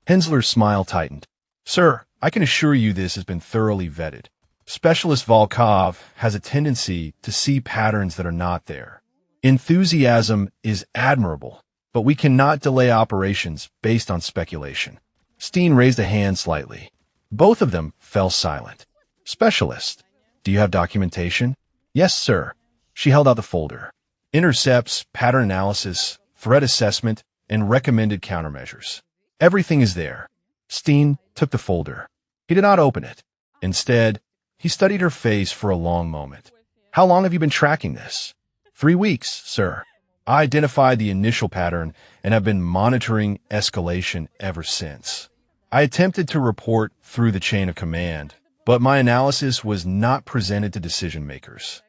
Hensler's smile tightened. Sir, I can assure you this has been thoroughly vetted. Specialist Volkov has a tendency to see patterns that are not there. Enthusiasm is admirable, but we cannot delay operations based on speculation. Steen raised a hand slightly. Both of them fell silent. Specialist, do you have documentation? Yes, sir. She held out the folder. Intercepts, pattern analysis, threat assessment, and recommended countermeasures. Everything is there. Steen took the folder. He did not open it. Instead, he studied her face for a long moment. How long have you been tracking this? 3 weeks, sir. I identified the initial pattern and have been monitoring escalation ever since. I attempted to report through the chain of command, but my analysis was not presented to decision makers.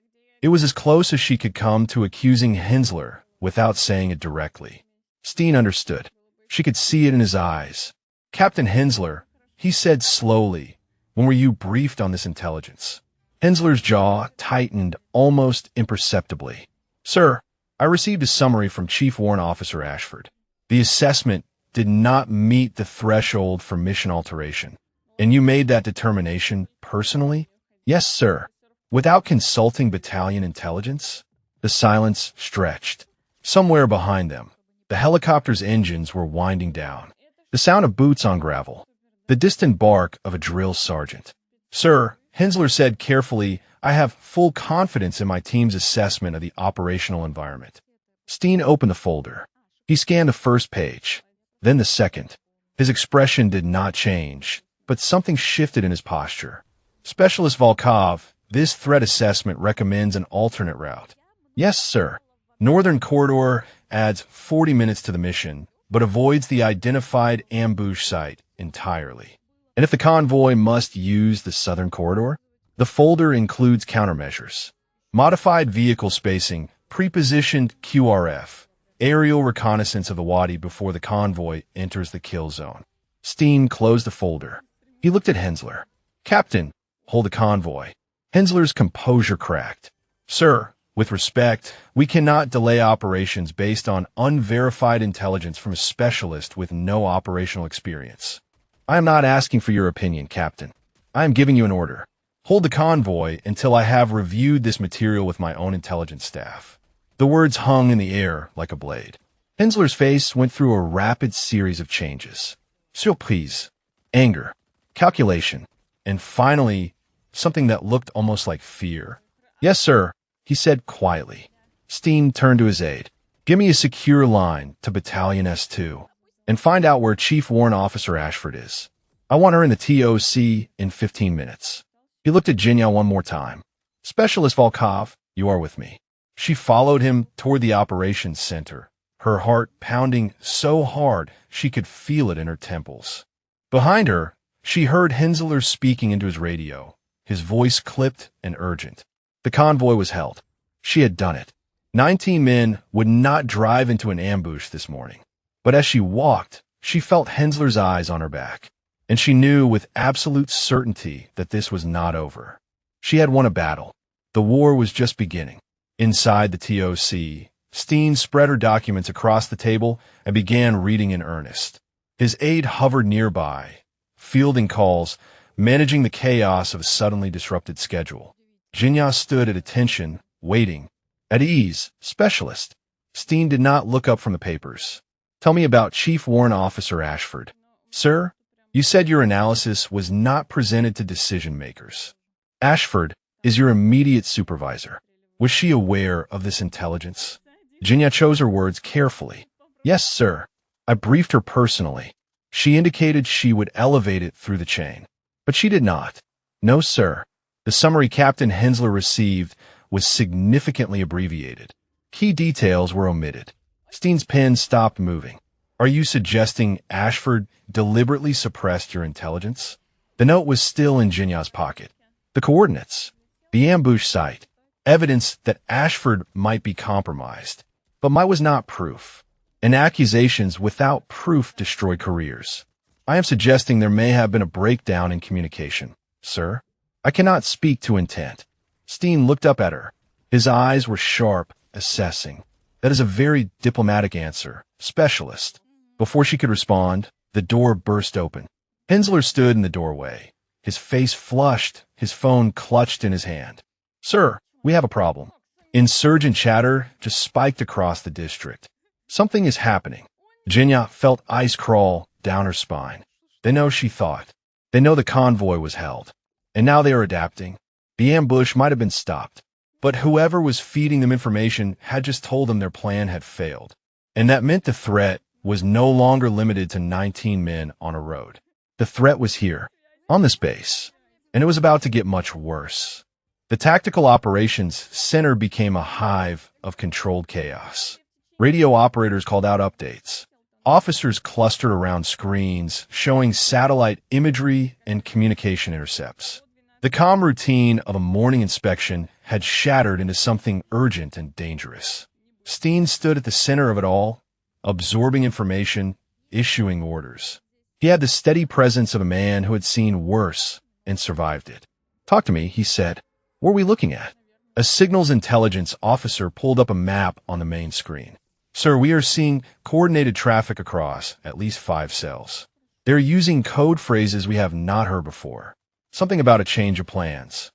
It was as close as she could come to accusing Hensler without saying it directly. Steen understood. She could see it in his eyes. Captain Hensler, he said slowly, when were you briefed on this intelligence? Hensler's jaw tightened almost imperceptibly. Sir, I received a summary from Chief Warrant Officer Ashford. The assessment did not meet the threshold for mission alteration. And you made that determination personally? Yes, sir. Without consulting battalion intelligence? The silence stretched. Somewhere behind them, the helicopter's engines were winding down. The sound of boots on gravel. The distant bark of a drill sergeant. Sir, Hensler said carefully, I have full confidence in my team's assessment of the operational environment. Steen opened the folder. He scanned the first page, then the second. His expression did not change, but something shifted in his posture. Specialist Volkov, this threat assessment recommends an alternate route. Yes, sir. Northern Corridor adds 40 minutes to the mission, but avoids the identified ambush site entirely. And if the convoy must use the Southern Corridor, the folder includes countermeasures. Modified vehicle spacing, prepositioned QRF, aerial reconnaissance of the Wadi before the convoy enters the kill zone. Steen closed the folder. He looked at Hensler. Captain, hold the convoy. Hensler's composure cracked. Sir, with respect, we cannot delay operations based on unverified intelligence from a specialist with no operational experience. I am not asking for your opinion, Captain. I am giving you an order. Hold the convoy until I have reviewed this material with my own intelligence staff. The words hung in the air like a blade. Hensler's face went through a rapid series of changes. Surprise, anger, calculation, and finally, something that looked almost like fear. Yes, sir, he said quietly. Steen turned to his aide. Give me a secure line to Battalion S2 and find out where Chief Warrant Officer Ashford is. I want her in the TOC in 15 minutes. He looked at Jinya one more time. Specialist Volkov, you are with me. She followed him toward the operations center, her heart pounding so hard she could feel it in her temples. Behind her, she heard Hensler speaking into his radio, his voice clipped and urgent. The convoy was held. She had done it. 19 men would not drive into an ambush this morning. But as she walked, she felt Hensler's eyes on her back, and she knew with absolute certainty that this was not over. She had won a battle. The war was just beginning. Inside the TOC, Steen spread her documents across the table and began reading in earnest. His aide hovered nearby, fielding calls, managing the chaos of a suddenly disrupted schedule. Jinya stood at attention, waiting. At ease, specialist. Steen did not look up from the papers. Tell me about Chief Warrant Officer Ashford. Sir, you said your analysis was not presented to decision-makers. Ashford is your immediate supervisor. Was she aware of this intelligence? Jinya chose her words carefully. Yes, sir. I briefed her personally. She indicated she would elevate it through the chain. But she did not. No, sir. The summary Captain Hensler received was significantly abbreviated. Key details were omitted. Steen's pen stopped moving. Are you suggesting Ashford deliberately suppressed your intelligence? The note was still in Jinya's pocket. The coordinates, the ambush site, evidence that Ashford might be compromised. But mine was not proof. And accusations without proof destroy careers. I am suggesting there may have been a breakdown in communication, sir. I cannot speak to intent. Steen looked up at her. His eyes were sharp, assessing. That is a very diplomatic answer, specialist. Before she could respond, the door burst open. Hensler stood in the doorway, his face flushed, his phone clutched in his hand. Sir, we have a problem. Insurgent chatter just spiked across the district. Something is happening. Jinya felt ice crawl down her spine. They know she thought. They know the convoy was held. And now they are adapting. The ambush might have been stopped. But whoever was feeding them information had just told them their plan had failed. And that meant the threat was no longer limited to 19 men on a road. The threat was here, on this base. And it was about to get much worse. The tactical operations center became a hive of controlled chaos. Radio operators called out updates. Officers clustered around screens, showing satellite imagery and communication intercepts. The calm routine of a morning inspection had shattered into something urgent and dangerous. Steen stood at the center of it all, absorbing information, issuing orders. He had the steady presence of a man who had seen worse and survived it. Talk to me, he said. What are we looking at? A signals intelligence officer pulled up a map on the main screen. Sir, we are seeing coordinated traffic across at least 5 cells. They're using code phrases we have not heard before. Something about a change of plans.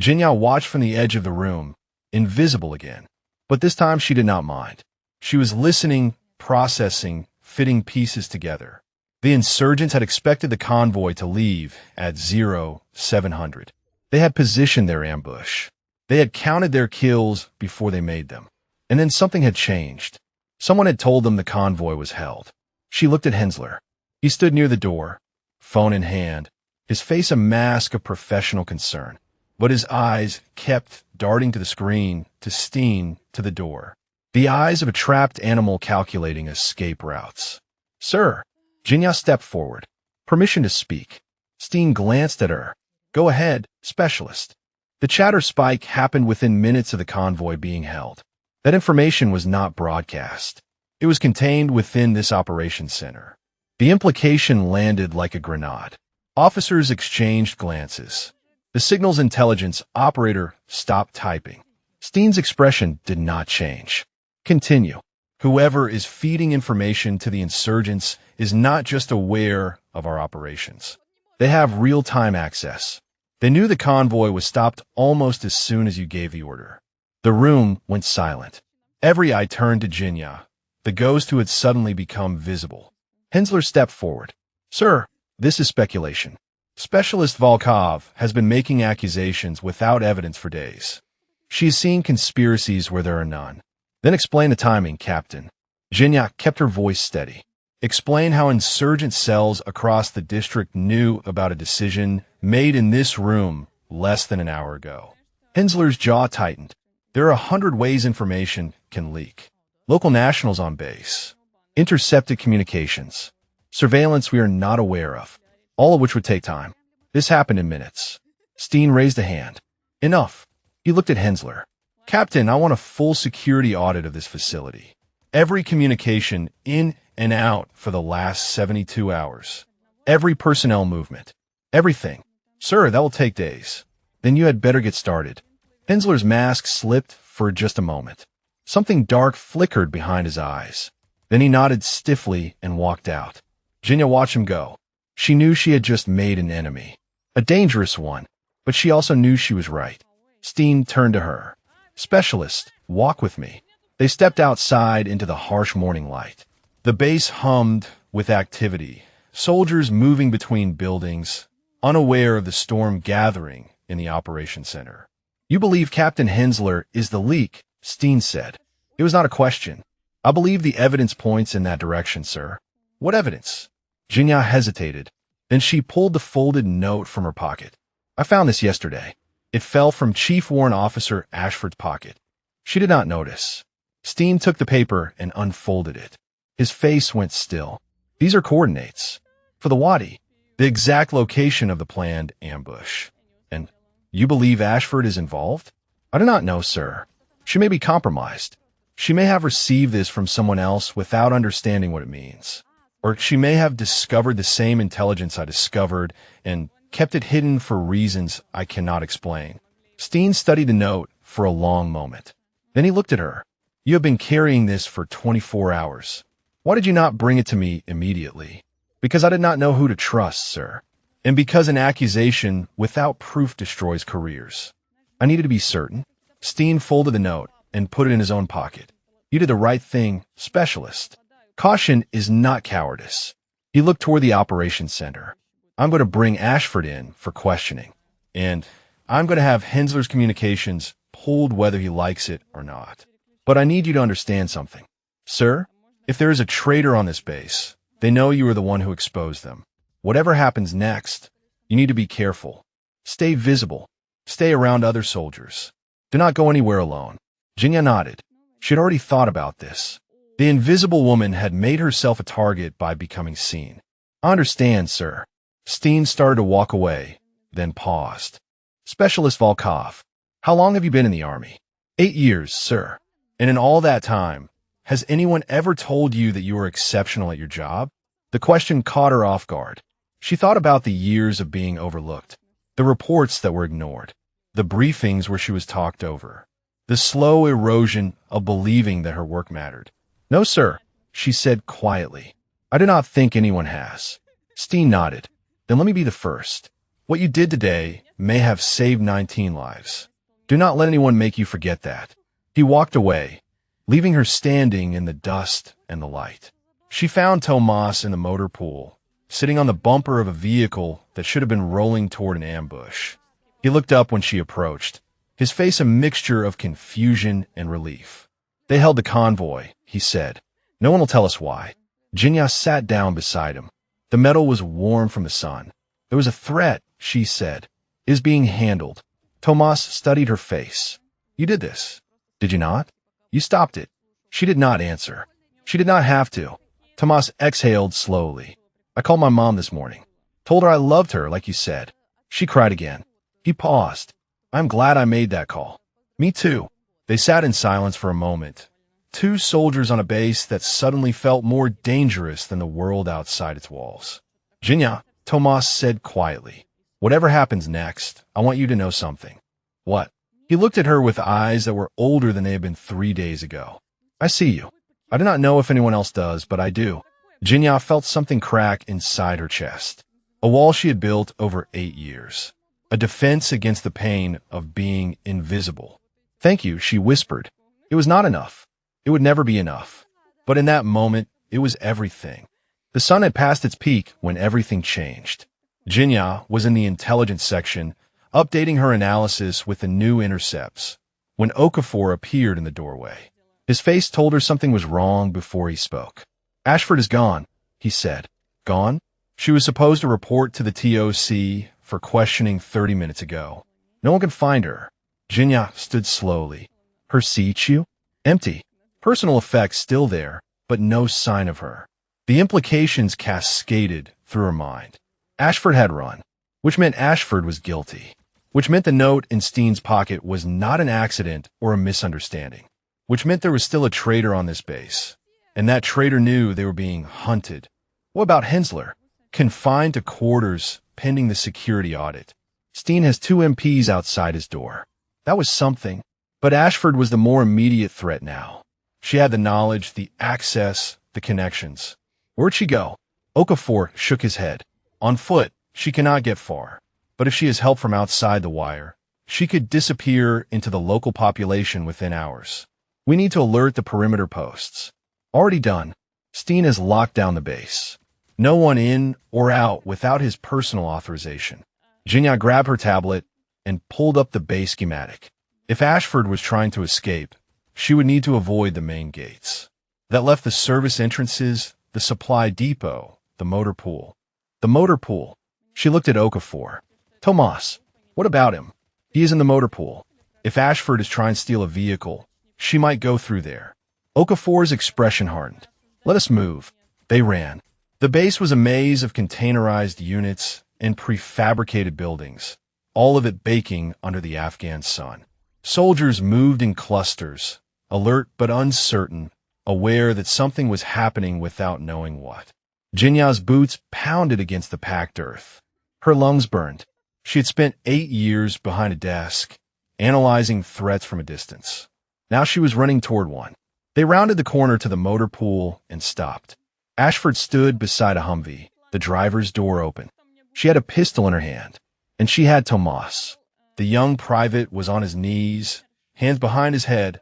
Jinya watched from the edge of the room, invisible again. But this time she did not mind. She was listening, processing, fitting pieces together. The insurgents had expected the convoy to leave at 0700. They had positioned their ambush. They had counted their kills before they made them. And then something had changed. Someone had told them the convoy was held. She looked at Hensler. He stood near the door, phone in hand, his face a mask of professional concern. But his eyes kept darting to the screen, to Steen, to the door. The eyes of a trapped animal calculating escape routes. Sir, Jinya stepped forward. Permission to speak. Steen glanced at her. Go ahead, specialist. The chatter spike happened within minutes of the convoy being held. That information was not broadcast. It was contained within this operations center. The implication landed like a grenade. Officers exchanged glances. The signal's intelligence operator stopped typing. Steen's expression did not change. Continue. Whoever is feeding information to the insurgents is not just aware of our operations. They have real-time access. They knew the convoy was stopped almost as soon as you gave the order. The room went silent. Every eye turned to Jinya, the ghost who had suddenly become visible. Hensler stepped forward. Sir, this is speculation. Specialist Volkov has been making accusations without evidence for days. She has seen conspiracies where there are none. Then explain the timing, Captain. Jinya kept her voice steady. Explain how insurgent cells across the district knew about a decision made in this room less than an hour ago. Hensler's jaw tightened. There are 100 ways information can leak. Local nationals on base. Intercepted communications. Surveillance we are not aware of. All of which would take time. This happened in minutes. Steen raised a hand. Enough. He looked at Hensler. Captain, I want a full security audit of this facility. Every communication in and out for the last 72 hours. Every personnel movement. Everything. Sir, that will take days. Then you had better get started. Hensler's mask slipped for just a moment. Something dark flickered behind his eyes. Then he nodded stiffly and walked out. Jinya watched him go. She knew she had just made an enemy. A dangerous one, but she also knew she was right. Steen turned to her. Specialist, walk with me. They stepped outside into the harsh morning light. The base hummed with activity, soldiers moving between buildings, unaware of the storm gathering in the operations center. You believe Captain Hensler is the leak, Steen said. It was not a question. I believe the evidence points in that direction, sir. What evidence? Jinya hesitated. Then she pulled the folded note from her pocket. I found this yesterday. It fell from Chief Warrant Officer Ashford's pocket. She did not notice. Steen took the paper and unfolded it. His face went still. These are coordinates. For the Wadi, the exact location of the planned ambush. And you believe Ashford is involved? I do not know, sir. She may be compromised. She may have received this from someone else without understanding what it means. Or she may have discovered the same intelligence I discovered and kept it hidden for reasons I cannot explain. Steen studied the note for a long moment. Then he looked at her. You have been carrying this for 24 hours. Why did you not bring it to me immediately? Because I did not know who to trust, sir. And because an accusation without proof destroys careers. I needed to be certain. Steen folded the note and put it in his own pocket. You did the right thing, specialist. Caution is not cowardice. He looked toward the operations center. I'm going to bring Ashford in for questioning. And I'm going to have Hensler's communications pulled whether he likes it or not. But I need you to understand something. Sir, if there is a traitor on this base, they know you are the one who exposed them. Whatever happens next, you need to be careful. Stay visible. Stay around other soldiers. Do not go anywhere alone. Jinya nodded. She had already thought about this. The invisible woman had made herself a target by becoming seen. I understand, sir. Steen started to walk away, then paused. Specialist Volkov, how long have you been in the Army? 8 years, sir. And in all that time, has anyone ever told you that you were exceptional at your job? The question caught her off guard. She thought about the years of being overlooked, the reports that were ignored, the briefings where she was talked over, the slow erosion of believing that her work mattered. No, sir, she said quietly. I do not think anyone has. Steen nodded. Then let me be the first. What you did today may have saved 19 lives. Do not let anyone make you forget that. He walked away, leaving her standing in the dust and the light. She found Tomas in the motor pool, sitting on the bumper of a vehicle that should have been rolling toward an ambush. He looked up when she approached, his face a mixture of confusion and relief. They held the convoy, he said. No one will tell us why. Jinya sat down beside him. The metal was warm from the sun. There was a threat, she said. It is being handled. Tomas studied her face. You did this, did you not? You stopped it. She did not answer. She did not have to. Tomas exhaled slowly. I called my mom this morning. Told her I loved her, like you said. She cried again. He paused. I'm glad I made that call. Me too. They sat in silence for a moment. Two soldiers on a base that suddenly felt more dangerous than the world outside its walls. Jinya, Tomas said quietly. Whatever happens next, I want you to know something. What? He looked at her with eyes that were older than they had been 3 days ago. I see you. I do not know if anyone else does, but I do. Jinya felt something crack inside her chest. A wall she had built over 8 years. A defense against the pain of being invisible. Thank you, she whispered. It was not enough. It would never be enough. But in that moment, it was everything. The sun had passed its peak when everything changed. Jinya was in the intelligence section, updating her analysis with the new intercepts, when Okafor appeared in the doorway. His face told her something was wrong before he spoke. Ashford is gone, he said. Gone? She was supposed to report to the TOC for questioning 30 minutes ago. No one can find her. Jinya stood slowly. Her Seichu? Empty. Personal effects still there, but no sign of her. The implications cascaded through her mind. Ashford had run, which meant Ashford was guilty, which meant the note in Steen's pocket was not an accident or a misunderstanding, which meant there was still a traitor on this base, and that traitor knew they were being hunted. What about Hensler? Confined to quarters pending the security audit. Steen has 2 MPs outside his door. That was something, but Ashford was the more immediate threat now. She had the knowledge, the access, the connections. Where'd she go? Okafor shook his head. On foot, she cannot get far. But if she has help from outside the wire, she could disappear into the local population within hours. We need to alert the perimeter posts. Already done. Steen has locked down the base. No one in or out without his personal authorization. Jinya grabbed her tablet and pulled up the base schematic. If Ashford was trying to escape, she would need to avoid the main gates. That left the service entrances, the supply depot, the motor pool. The motor pool. She looked at Okafor. Tomas, what about him? He is in the motor pool. If Ashford is trying to steal a vehicle, she might go through there. Okafor's expression hardened. Let us move. They ran. The base was a maze of containerized units and prefabricated buildings, all of it baking under the Afghan sun. Soldiers moved in clusters, alert but uncertain, aware that something was happening without knowing what. Jinya's boots pounded against the packed earth. Her lungs burned. She had spent 8 years behind a desk, analyzing threats from a distance. Now she was running toward one. They rounded the corner to the motor pool and stopped. Ashford stood beside a Humvee, the driver's door open. She had a pistol in her hand, and she had Tomas. The young private was on his knees, hands behind his head,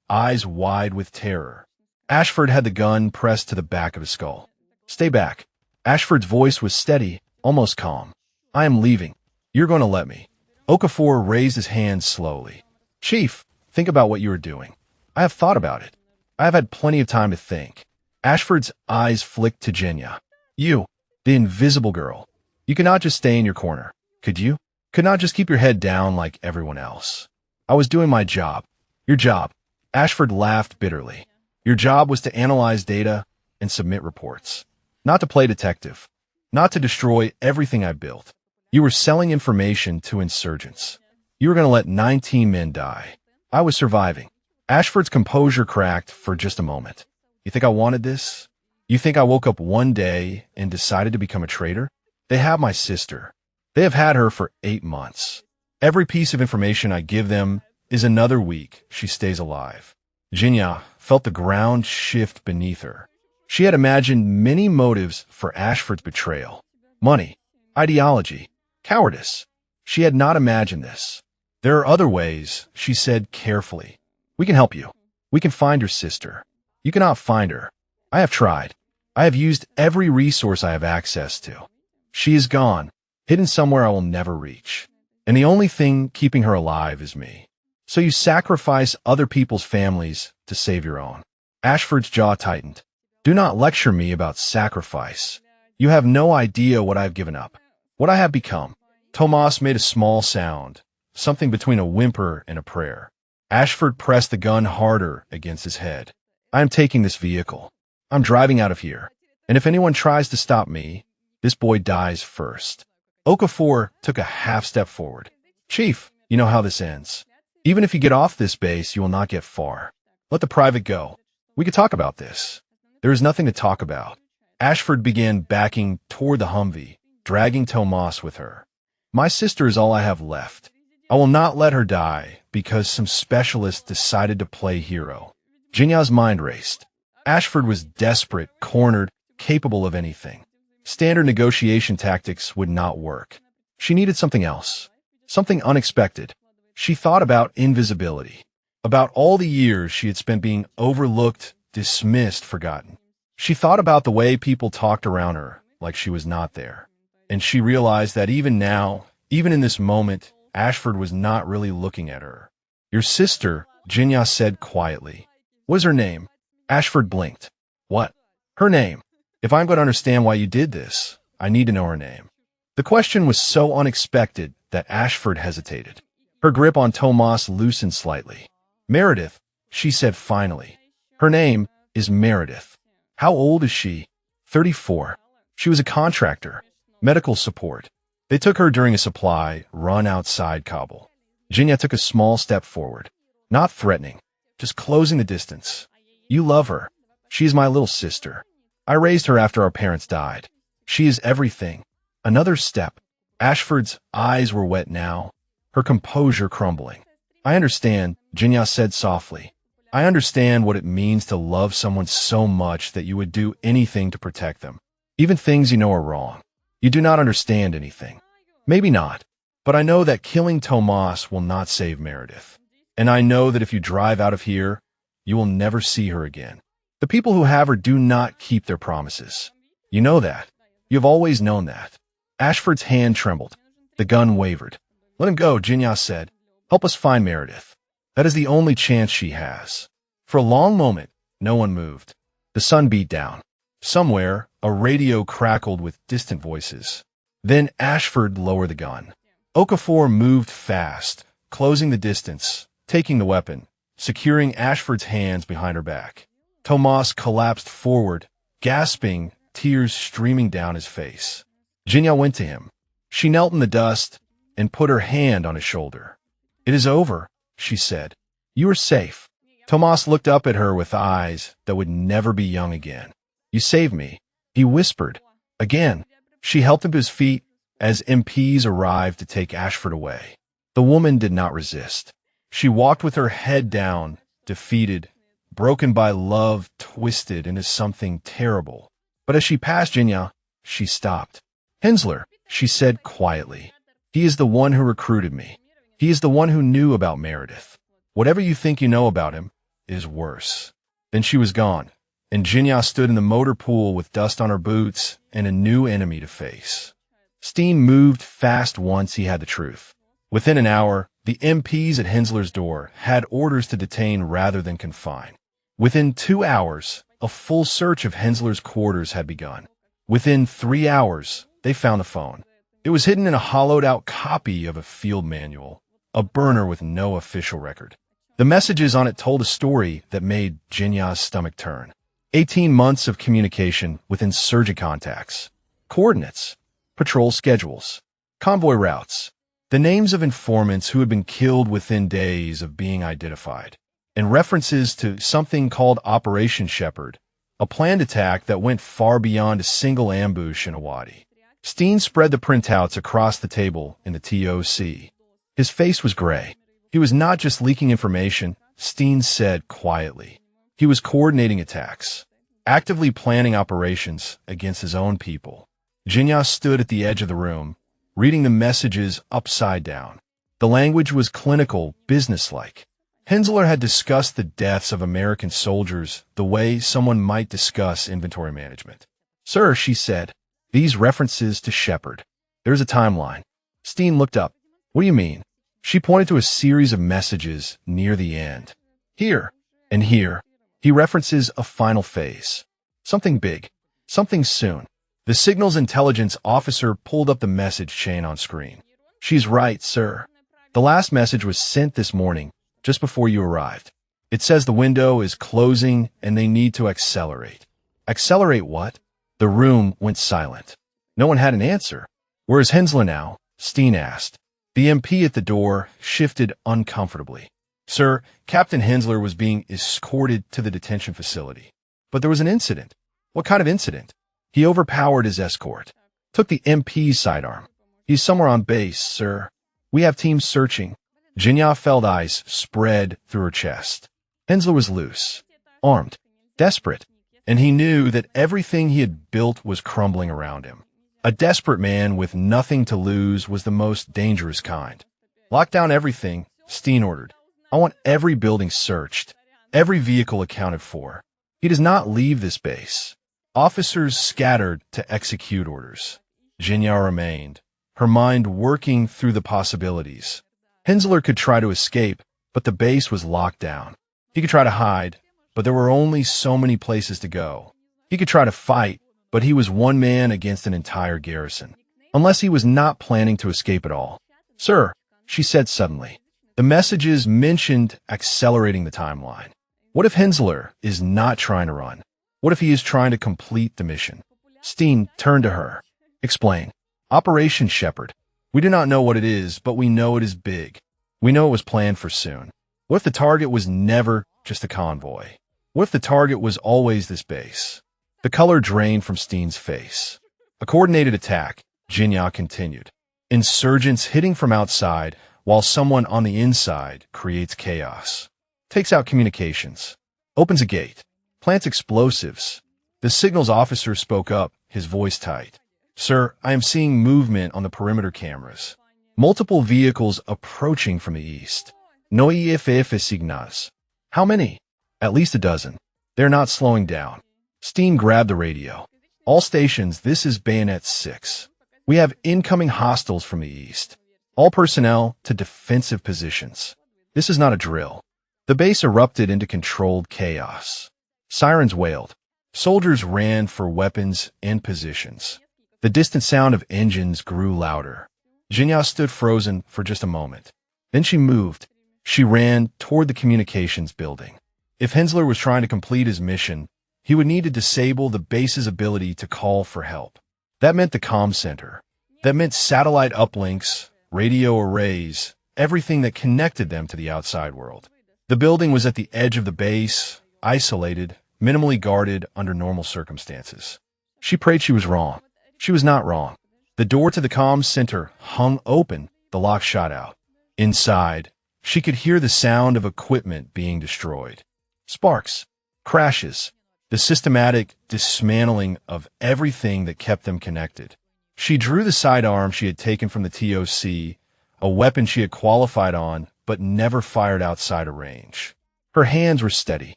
eyes wide with terror. Ashford had the gun pressed to the back of his skull. Stay back. Ashford's voice was steady, almost calm. I am leaving. You're going to let me. Okafor raised his hand slowly. Chief, think about what you are doing. I have thought about it. I have had plenty of time to think. Ashford's eyes flicked to Jinya. You, the invisible girl. You cannot just stay in your corner, could you? Could not just keep your head down like everyone else. I was doing my job. Your job. Ashford laughed bitterly. Your job was to analyze data and submit reports. Not to play detective. Not to destroy everything I built. You were selling information to insurgents. You were going to let 19 men die. I was surviving. Ashford's composure cracked for just a moment. You think I wanted this? You think I woke up one day and decided to become a traitor? They have my sister. They have had her for 8 months. Every piece of information I give them is another week she stays alive. Jinya felt the ground shift beneath her. She had imagined many motives for Ashford's betrayal. Money, ideology, cowardice. She had not imagined this. There are other ways, she said carefully. We can help you. We can find your sister. You cannot find her. I have tried. I have used every resource I have access to. She is gone, hidden somewhere I will never reach. And the only thing keeping her alive is me. So you sacrifice other people's families to save your own. Ashford's jaw tightened. Do not lecture me about sacrifice. You have no idea what I have given up, what I have become. Tomas made a small sound, something between a whimper and a prayer. Ashford pressed the gun harder against his head. I am taking this vehicle. I'm driving out of here. And if anyone tries to stop me, this boy dies first. Okafor took a half step forward. Chief, you know how this ends. Even if you get off this base, you will not get far. Let the private go. We could talk about this. There is nothing to talk about. Ashford began backing toward the Humvee, dragging Tomas with her. My sister is all I have left. I will not let her die because some specialist decided to play hero. Jinya's mind raced. Ashford was desperate, cornered, capable of anything. Standard negotiation tactics would not work. She needed something else, something unexpected. She thought about invisibility, about all the years she had spent being overlooked, dismissed, forgotten. She thought about the way people talked around her like she was not there. And she realized that even now, even in this moment, Ashford was not really looking at her. Your sister, Jinya said quietly. What is her name? Ashford blinked. What? Her name. If I'm going to understand why you did this, I need to know her name. The question was so unexpected that Ashford hesitated. Her grip on Tomas loosened slightly. Meredith, she said finally. Her name is Meredith. How old is she? 34. She was a contractor. Medical support. They took her during a supply run outside Kabul. Jinya took a small step forward. Not threatening, just closing the distance. You love her. She is my little sister. I raised her after our parents died. She is everything. Another step. Ashford's eyes were wet now, her composure crumbling. I understand, Jinya said softly. I understand what it means to love someone so much that you would do anything to protect them, even things you know are wrong. You do not understand anything. Maybe not, but I know that killing Tomas will not save Meredith. And I know that if you drive out of here, you will never see her again. The people who have her do not keep their promises. You know that. You have always known that. Ashford's hand trembled. The gun wavered. Let him go, Jinya said. Help us find Meredith. That is the only chance she has. For a long moment, no one moved. The sun beat down. Somewhere, a radio crackled with distant voices. Then Ashford lowered the gun. Okafor moved fast, closing the distance, taking the weapon, securing Ashford's hands behind her back. Tomas collapsed forward, gasping, tears streaming down his face. Jinya went to him. She knelt in the dust and put her hand on his shoulder. It is over, she said. You are safe. Tomas looked up at her with eyes that would never be young again. You saved me, he whispered. Again, she helped him to his feet as MPs arrived to take Ashford away. The woman did not resist. She walked with her head down, defeated, broken by love, twisted into something terrible. But as she passed Jinya, she stopped. Hensler, she said quietly. He is the one who recruited me. He is the one who knew about Meredith. Whatever you think you know about him is worse. Then she was gone, and Jinya stood in the motor pool with dust on her boots and a new enemy to face. Steen moved fast once he had the truth. Within an hour, the MPs at Hensler's door had orders to detain rather than confine. Within 2 hours, a full search of Hensler's quarters had begun. Within 3 hours, they found the phone. It was hidden in a hollowed-out copy of a field manual, a burner with no official record. The messages on it told a story that made Jinya's stomach turn. 18 months of communication with insurgent contacts, coordinates, patrol schedules, convoy routes, the names of informants who had been killed within days of being identified, and references to something called Operation Shepherd, a planned attack that went far beyond a single ambush in a wadi. Steen spread the printouts across the table in the TOC. His face was gray. He was not just leaking information, Steen said quietly. He was coordinating attacks, actively planning operations against his own people. Jinya stood at the edge of the room, reading the messages upside down. The language was clinical, businesslike. Hensler had discussed the deaths of American soldiers the way someone might discuss inventory management. Sir, she said, these references to Shepard. There's a timeline. Steen looked up. What do you mean? She pointed to a series of messages near the end. Here and here. He references a final phase. Something big. Something soon. The signals intelligence officer pulled up the message chain on screen. She's right, sir. The last message was sent this morning, just before you arrived. It says the window is closing and they need to accelerate. Accelerate what? The room went silent. No one had an answer. Where's Hensler now? Steen asked. The MP at the door shifted uncomfortably. Sir, Captain Hensler was being escorted to the detention facility. But there was an incident. What kind of incident? He overpowered his escort. Took the MP's sidearm. He's somewhere on base, sir. We have teams searching. Jinya felt eyes spread through her chest. Hensler was loose, armed, desperate, and he knew that everything he had built was crumbling around him. A desperate man with nothing to lose was the most dangerous kind. Lock down everything, Steen ordered. I want every building searched, every vehicle accounted for. He does not leave this base. Officers scattered to execute orders. Jinya remained, her mind working through the possibilities. Hensler could try to escape, but the base was locked down. He could try to hide, but there were only so many places to go. He could try to fight, but he was one man against an entire garrison. Unless he was not planning to escape at all. Sir, she said suddenly, the messages mentioned accelerating the timeline. What if Hensler is not trying to run? What if he is trying to complete the mission? Steen turned to her. Explain. Operation Shepard. We do not know what it is, but we know it is big. We know it was planned for soon. What if the target was never just a convoy? What if the target was always this base? The color drained from Steen's face. A coordinated attack, Jinya continued. Insurgents hitting from outside, while someone on the inside creates chaos. Takes out communications. Opens a gate. Plants explosives. The signals officer spoke up, his voice tight. Sir, I am seeing movement on the perimeter cameras. Multiple vehicles approaching from the east. No EFF signals. How many? At least a dozen. They're not slowing down. Steen grabbed the radio. All stations, this is Bayonet 6. We have incoming hostiles from the east. All personnel to defensive positions. This is not a drill. The base erupted into controlled chaos. Sirens wailed. Soldiers ran for weapons and positions. The distant sound of engines grew louder. Jinya stood frozen for just a moment. Then she moved. She ran toward the communications building. If Hensler was trying to complete his mission, he would need to disable the base's ability to call for help. That meant the comm center. That meant satellite uplinks, radio arrays, everything that connected them to the outside world. The building was at the edge of the base, isolated, minimally guarded under normal circumstances. She prayed she was wrong. She was not wrong. The door to the comm center hung open, the lock shot out. Inside, she could hear the sound of equipment being destroyed. Sparks, crashes, the systematic dismantling of everything that kept them connected. She drew the sidearm she had taken from the TOC, a weapon she had qualified on but never fired outside of range. Her hands were steady.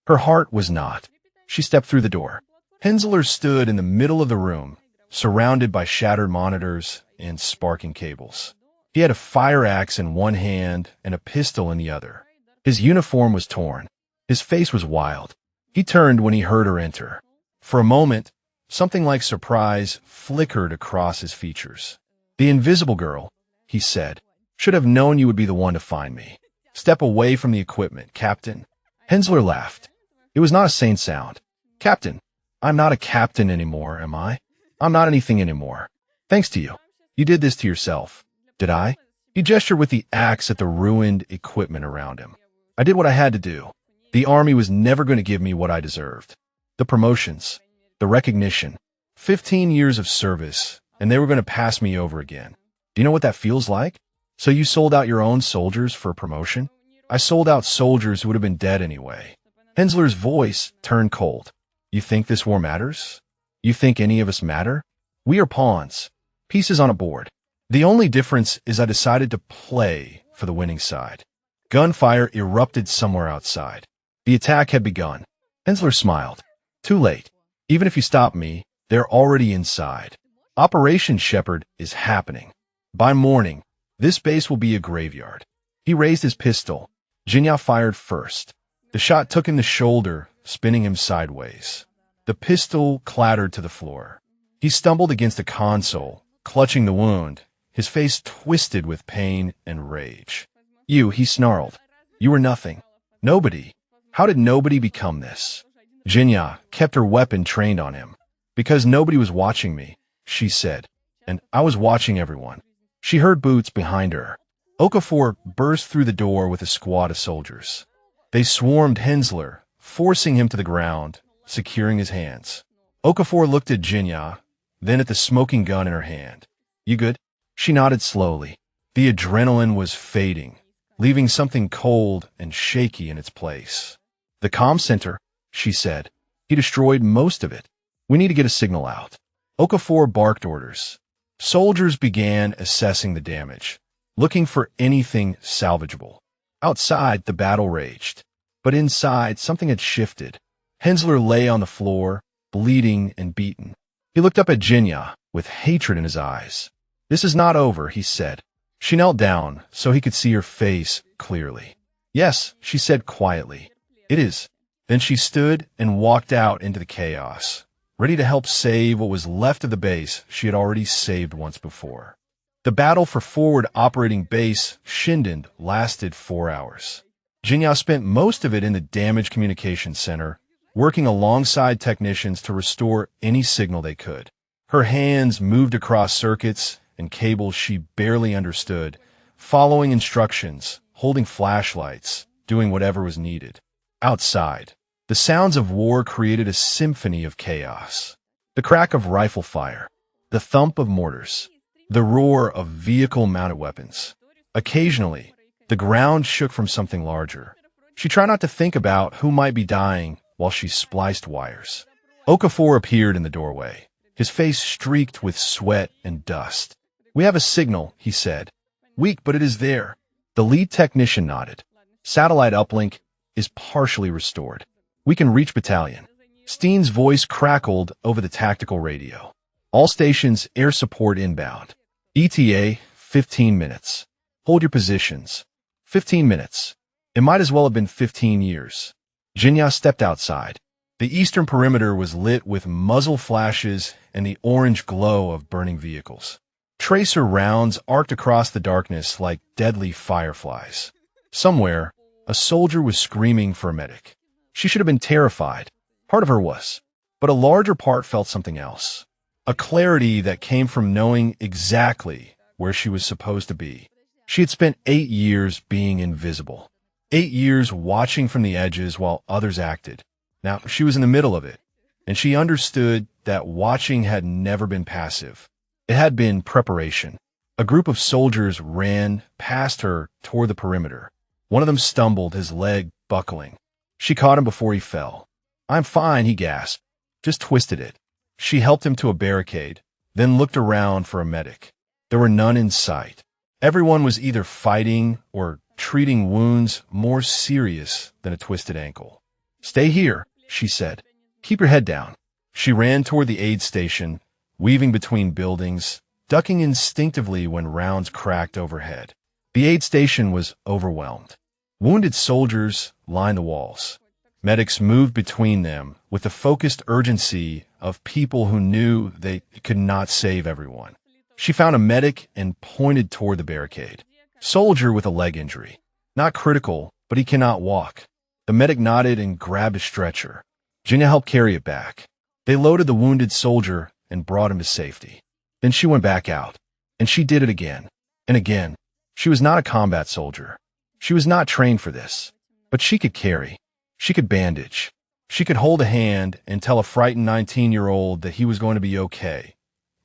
Her heart was not. She stepped through the door. Hensler stood in the middle of the room, surrounded by shattered monitors and sparking cables. He had a fire axe in one hand and a pistol in the other. His uniform was torn. His face was wild. He turned when he heard her enter. For a moment, something like surprise flickered across his features. The invisible girl, he said, should have known you would be the one to find me. Step away from the equipment, Captain. Hensler laughed. It was not a sane sound. Captain, I'm not a captain anymore, am I? I'm not anything anymore. Thanks to you. You did this to yourself. Did I? He gestured with the axe at the ruined equipment around him. I did what I had to do. The army was never going to give me what I deserved. The promotions, the recognition, 15 years of service, and they were going to pass me over again. Do you know what that feels like? So you sold out your own soldiers for a promotion? I sold out soldiers who would have been dead anyway. Hensler's voice turned cold. You think this war matters? You think any of us matter? We are pawns, pieces on a board. The only difference is I decided to play for the winning side. Gunfire erupted somewhere outside. The attack had begun. Hensler smiled. Too late. Even if you stop me, they're already inside. Operation Shepherd is happening. By morning, this base will be a graveyard. He raised his pistol. Jinya fired first. The shot took him the shoulder, spinning him sideways. The pistol clattered to the floor. He stumbled against a console, clutching the wound, his face twisted with pain and rage. He snarled. You were nothing. Nobody. How did nobody become this? Jinya kept her weapon trained on him. Because nobody was watching me, she said, and I was watching everyone. She heard boots behind her. Okafor burst through the door with a squad of soldiers. They swarmed Hensler, forcing him to the ground, securing his hands. Okafor looked at Jinya, then at the smoking gun in her hand. You good? She nodded slowly. The adrenaline was fading, leaving something cold and shaky in its place. The comm center, she said. He destroyed most of it. We need to get a signal out. Okafor barked orders. Soldiers began assessing the damage, looking for anything salvageable. Outside, the battle raged. But inside, something had shifted. Hensler lay on the floor, bleeding and beaten. He looked up at Jinya with hatred in his eyes. This is not over, he said. She knelt down so he could see her face clearly. Yes, she said quietly. It is. Then she stood and walked out into the chaos, ready to help save what was left of the base she had already saved once before. The battle for forward operating base Shinden lasted 4 hours. Jinya spent most of it in the damaged communications center, working alongside technicians to restore any signal they could. Her hands moved across circuits and cables she barely understood, following instructions, holding flashlights, doing whatever was needed. Outside, the sounds of war created a symphony of chaos. The crack of rifle fire, the thump of mortars, the roar of vehicle-mounted weapons. Occasionally, the ground shook from something larger. She tried not to think about who might be dying while she spliced wires. Okafor appeared in the doorway, his face streaked with sweat and dust. We have a signal, he said. Weak, but it is there. The lead technician nodded. Satellite uplink is partially restored. We can reach battalion. Steen's voice crackled over the tactical radio. All stations, air support inbound. ETA, 15 minutes. Hold your positions. 15 minutes. It might as well have been 15 years. Jinya stepped outside. The eastern perimeter was lit with muzzle flashes and the orange glow of burning vehicles. Tracer rounds arced across the darkness like deadly fireflies. Somewhere, a soldier was screaming for a medic. She should have been terrified. Part of her was. But a larger part felt something else. A clarity that came from knowing exactly where she was supposed to be. She had spent 8 years being invisible. 8 years watching from the edges while others acted. Now, she was in the middle of it, and she understood that watching had never been passive. It had been preparation. A group of soldiers ran past her toward the perimeter. One of them stumbled, his leg buckling. She caught him before he fell. I'm fine, he gasped. Just twisted it. She helped him to a barricade, then looked around for a medic. There were none in sight. Everyone was either fighting or treating wounds more serious than a twisted ankle. Stay here, she said. Keep your head down. She ran toward the aid station, weaving between buildings, ducking instinctively when rounds cracked overhead. The aid station was overwhelmed. Wounded soldiers lined the walls. Medics moved between them with the focused urgency of people who knew they could not save everyone. She found a medic and pointed toward the barricade. Soldier with a leg injury. Not critical, but he cannot walk. The medic nodded and grabbed a stretcher. Jinya helped carry it back. They loaded the wounded soldier and brought him to safety. Then she went back out, and she did it again and again. She was not a combat soldier. She was not trained for this, but she could carry. She could bandage. She could hold a hand and tell a frightened 19-year-old that he was going to be okay,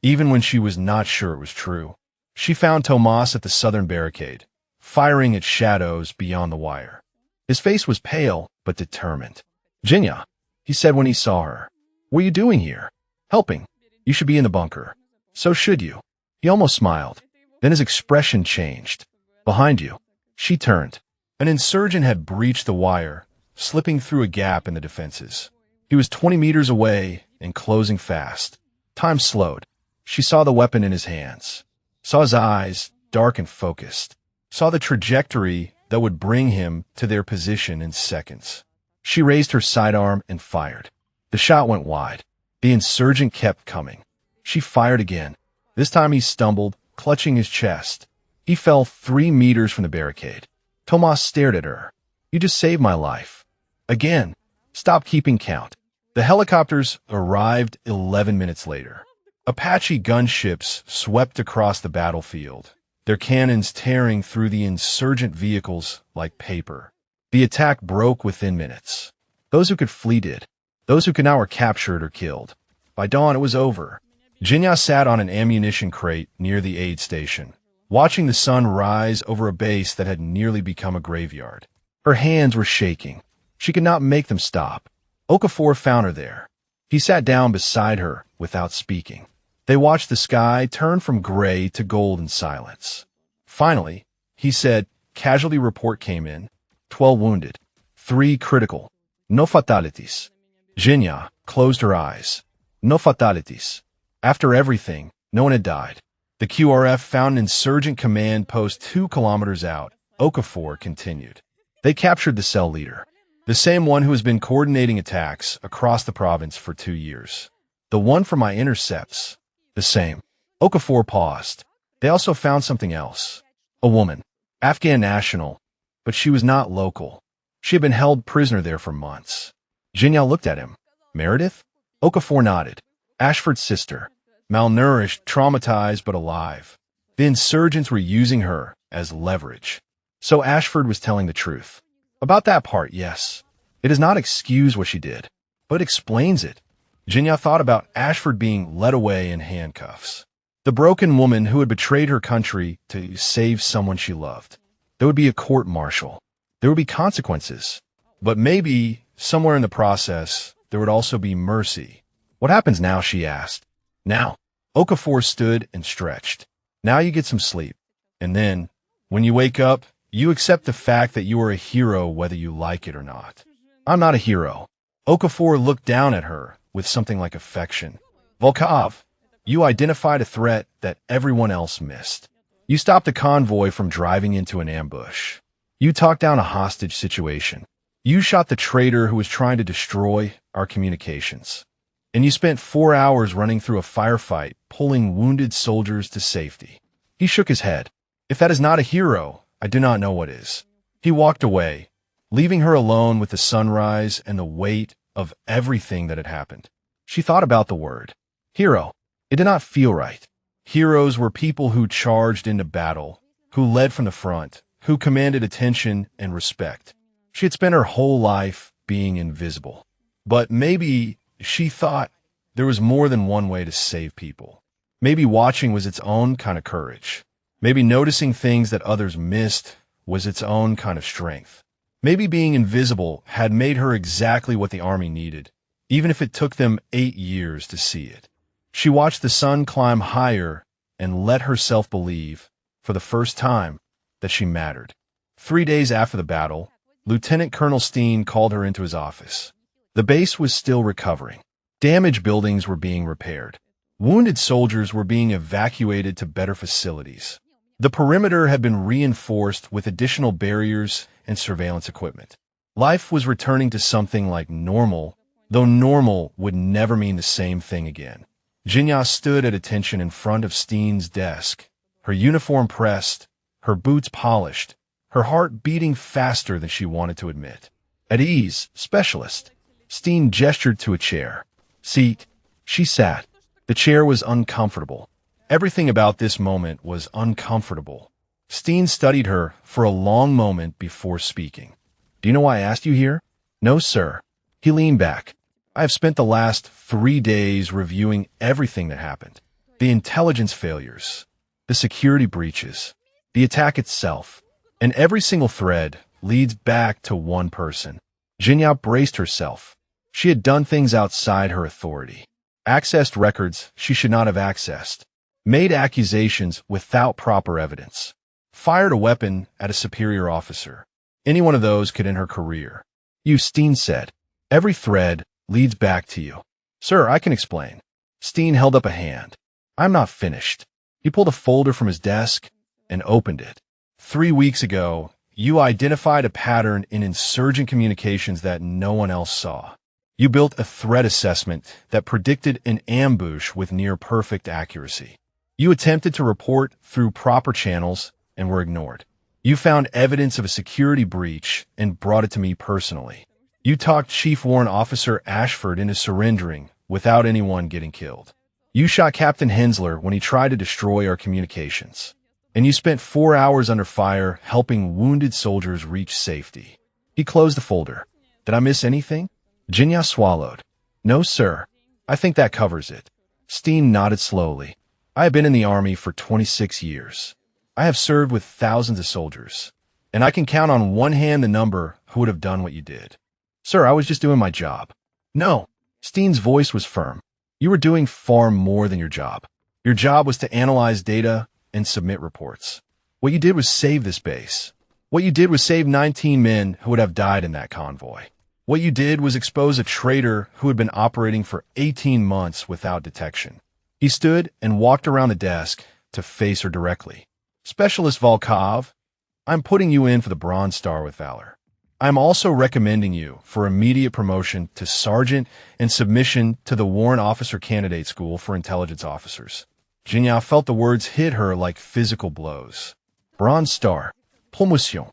even when she was not sure it was true. She found Tomas at the southern barricade, firing at shadows beyond the wire. His face was pale but determined. Jinya, he said when he saw her. What are you doing here? Helping. You should be in the bunker. So should you. He almost smiled. Then his expression changed. Behind you. She turned. An insurgent had breached the wire, slipping through a gap in the defenses. He was 20 meters away and closing fast. Time slowed. She saw the weapon in his hands, saw his eyes, dark and focused, saw the trajectory that would bring him to their position in seconds. She raised her sidearm and fired. The shot went wide. The insurgent kept coming. She fired again. This time he stumbled, clutching his chest. He fell 3 meters from the barricade. Tomas stared at her. "You just saved my life." Again. Stop keeping count. The helicopters arrived 11 minutes later. Apache gunships swept across the battlefield, their cannons tearing through the insurgent vehicles like paper. The attack broke within minutes. Those who could flee did. Those who could now were captured or killed. By dawn, it was over. Jinya sat on an ammunition crate near the aid station, watching the sun rise over a base that had nearly become a graveyard. Her hands were shaking. She could not make them stop. Okafor found her there. He sat down beside her without speaking. They watched the sky turn from gray to gold in silence. Finally, he said, "Casualty report came in. 12 wounded. 3 critical. No fatalities." Jinya closed her eyes. No fatalities. After everything, no one had died. The QRF found an insurgent command post 2 kilometers out. Okafor continued. They captured the cell leader, the same one who has been coordinating attacks across the province for 2 years. The one for my intercepts. The same. Okafor paused. They also found something else. A woman. Afghan national. But she was not local. She had been held prisoner there for months. Jinya looked at him. Meredith? Okafor nodded. Ashford's sister. Malnourished, traumatized, but alive. The insurgents were using her as leverage. So Ashford was telling the truth. About that part, yes. It does not excuse what she did, but explains it. Jinya thought about Ashford being led away in handcuffs. The broken woman who had betrayed her country to save someone she loved. There would be a court-martial. There would be consequences. But maybe, somewhere in the process, there would also be mercy. What happens now, she asked. Now. Okafor stood and stretched. Now you get some sleep. And then, when you wake up, you accept the fact that you are a hero whether you like it or not. I'm not a hero. Okafor looked down at her with something like affection. Volkov, you identified a threat that everyone else missed. You stopped a convoy from driving into an ambush. You talked down a hostage situation. You shot the traitor who was trying to destroy our communications. And you spent 4 hours running through a firefight, pulling wounded soldiers to safety. He shook his head. If that is not a hero, I do not know what is. He walked away, leaving her alone with the sunrise and the weight of everything that had happened. She thought about the word. Hero. It did not feel right. Heroes were people who charged into battle, who led from the front, who commanded attention and respect. She had spent her whole life being invisible. But maybe she thought there was more than one way to save people. Maybe watching was its own kind of courage. Maybe noticing things that others missed was its own kind of strength. Maybe being invisible had made her exactly what the army needed, even if it took them 8 years to see it. She watched the sun climb higher and let herself believe, for the first time, that she mattered. 3 days after the battle, Lieutenant Colonel Steen called her into his office. The base was still recovering. Damaged buildings were being repaired. Wounded soldiers were being evacuated to better facilities. The perimeter had been reinforced with additional barriers and surveillance equipment. Life was returning to something like normal, though normal would never mean the same thing again. Jinya stood at attention in front of Steen's desk, her uniform pressed, her boots polished, her heart beating faster than she wanted to admit. At ease, specialist. Steen gestured to a chair. Seat. She sat. The chair was uncomfortable. Everything about this moment was uncomfortable. Steen studied her for a long moment before speaking. Do you know why I asked you here? No, sir. He leaned back. I have spent the last 3 days reviewing everything that happened. The intelligence failures, the security breaches, the attack itself, and every single thread leads back to one person. Jinya braced herself. She had done things outside her authority. Accessed records she should not have accessed. Made accusations without proper evidence. Fired a weapon at a superior officer. Any one of those could end her career. You, Steen said. Every thread leads back to you. Sir, I can explain. Steen held up a hand. I'm not finished. He pulled a folder from his desk and opened it. 3 weeks ago, you identified a pattern in insurgent communications that no one else saw. You built a threat assessment that predicted an ambush with near-perfect accuracy. You attempted to report through proper channels and were ignored. You found evidence of a security breach and brought it to me personally. You talked Chief Warrant Officer Ashford into surrendering without anyone getting killed. You shot Captain Hensler when he tried to destroy our communications. And you spent 4 hours under fire helping wounded soldiers reach safety. He closed the folder. Did I miss anything? Jinya swallowed. No, sir. I think that covers it. Steen nodded slowly. I have been in the army for 26 years. I have served with thousands of soldiers. And I can count on one hand the number who would have done what you did. Sir, I was just doing my job. No. Steen's voice was firm. You were doing far more than your job. Your job was to analyze data and submit reports. What you did was save this base. What you did was save 19 men who would have died in that convoy. What you did was expose a traitor who had been operating for 18 months without detection. He stood and walked around the desk to face her directly. Specialist Volkov, I'm putting you in for the Bronze Star with Valor. I'm also recommending you for immediate promotion to Sergeant and submission to the Warrant Officer Candidate School for Intelligence Officers. Jinya felt the words hit her like physical blows. Bronze Star, Promotion,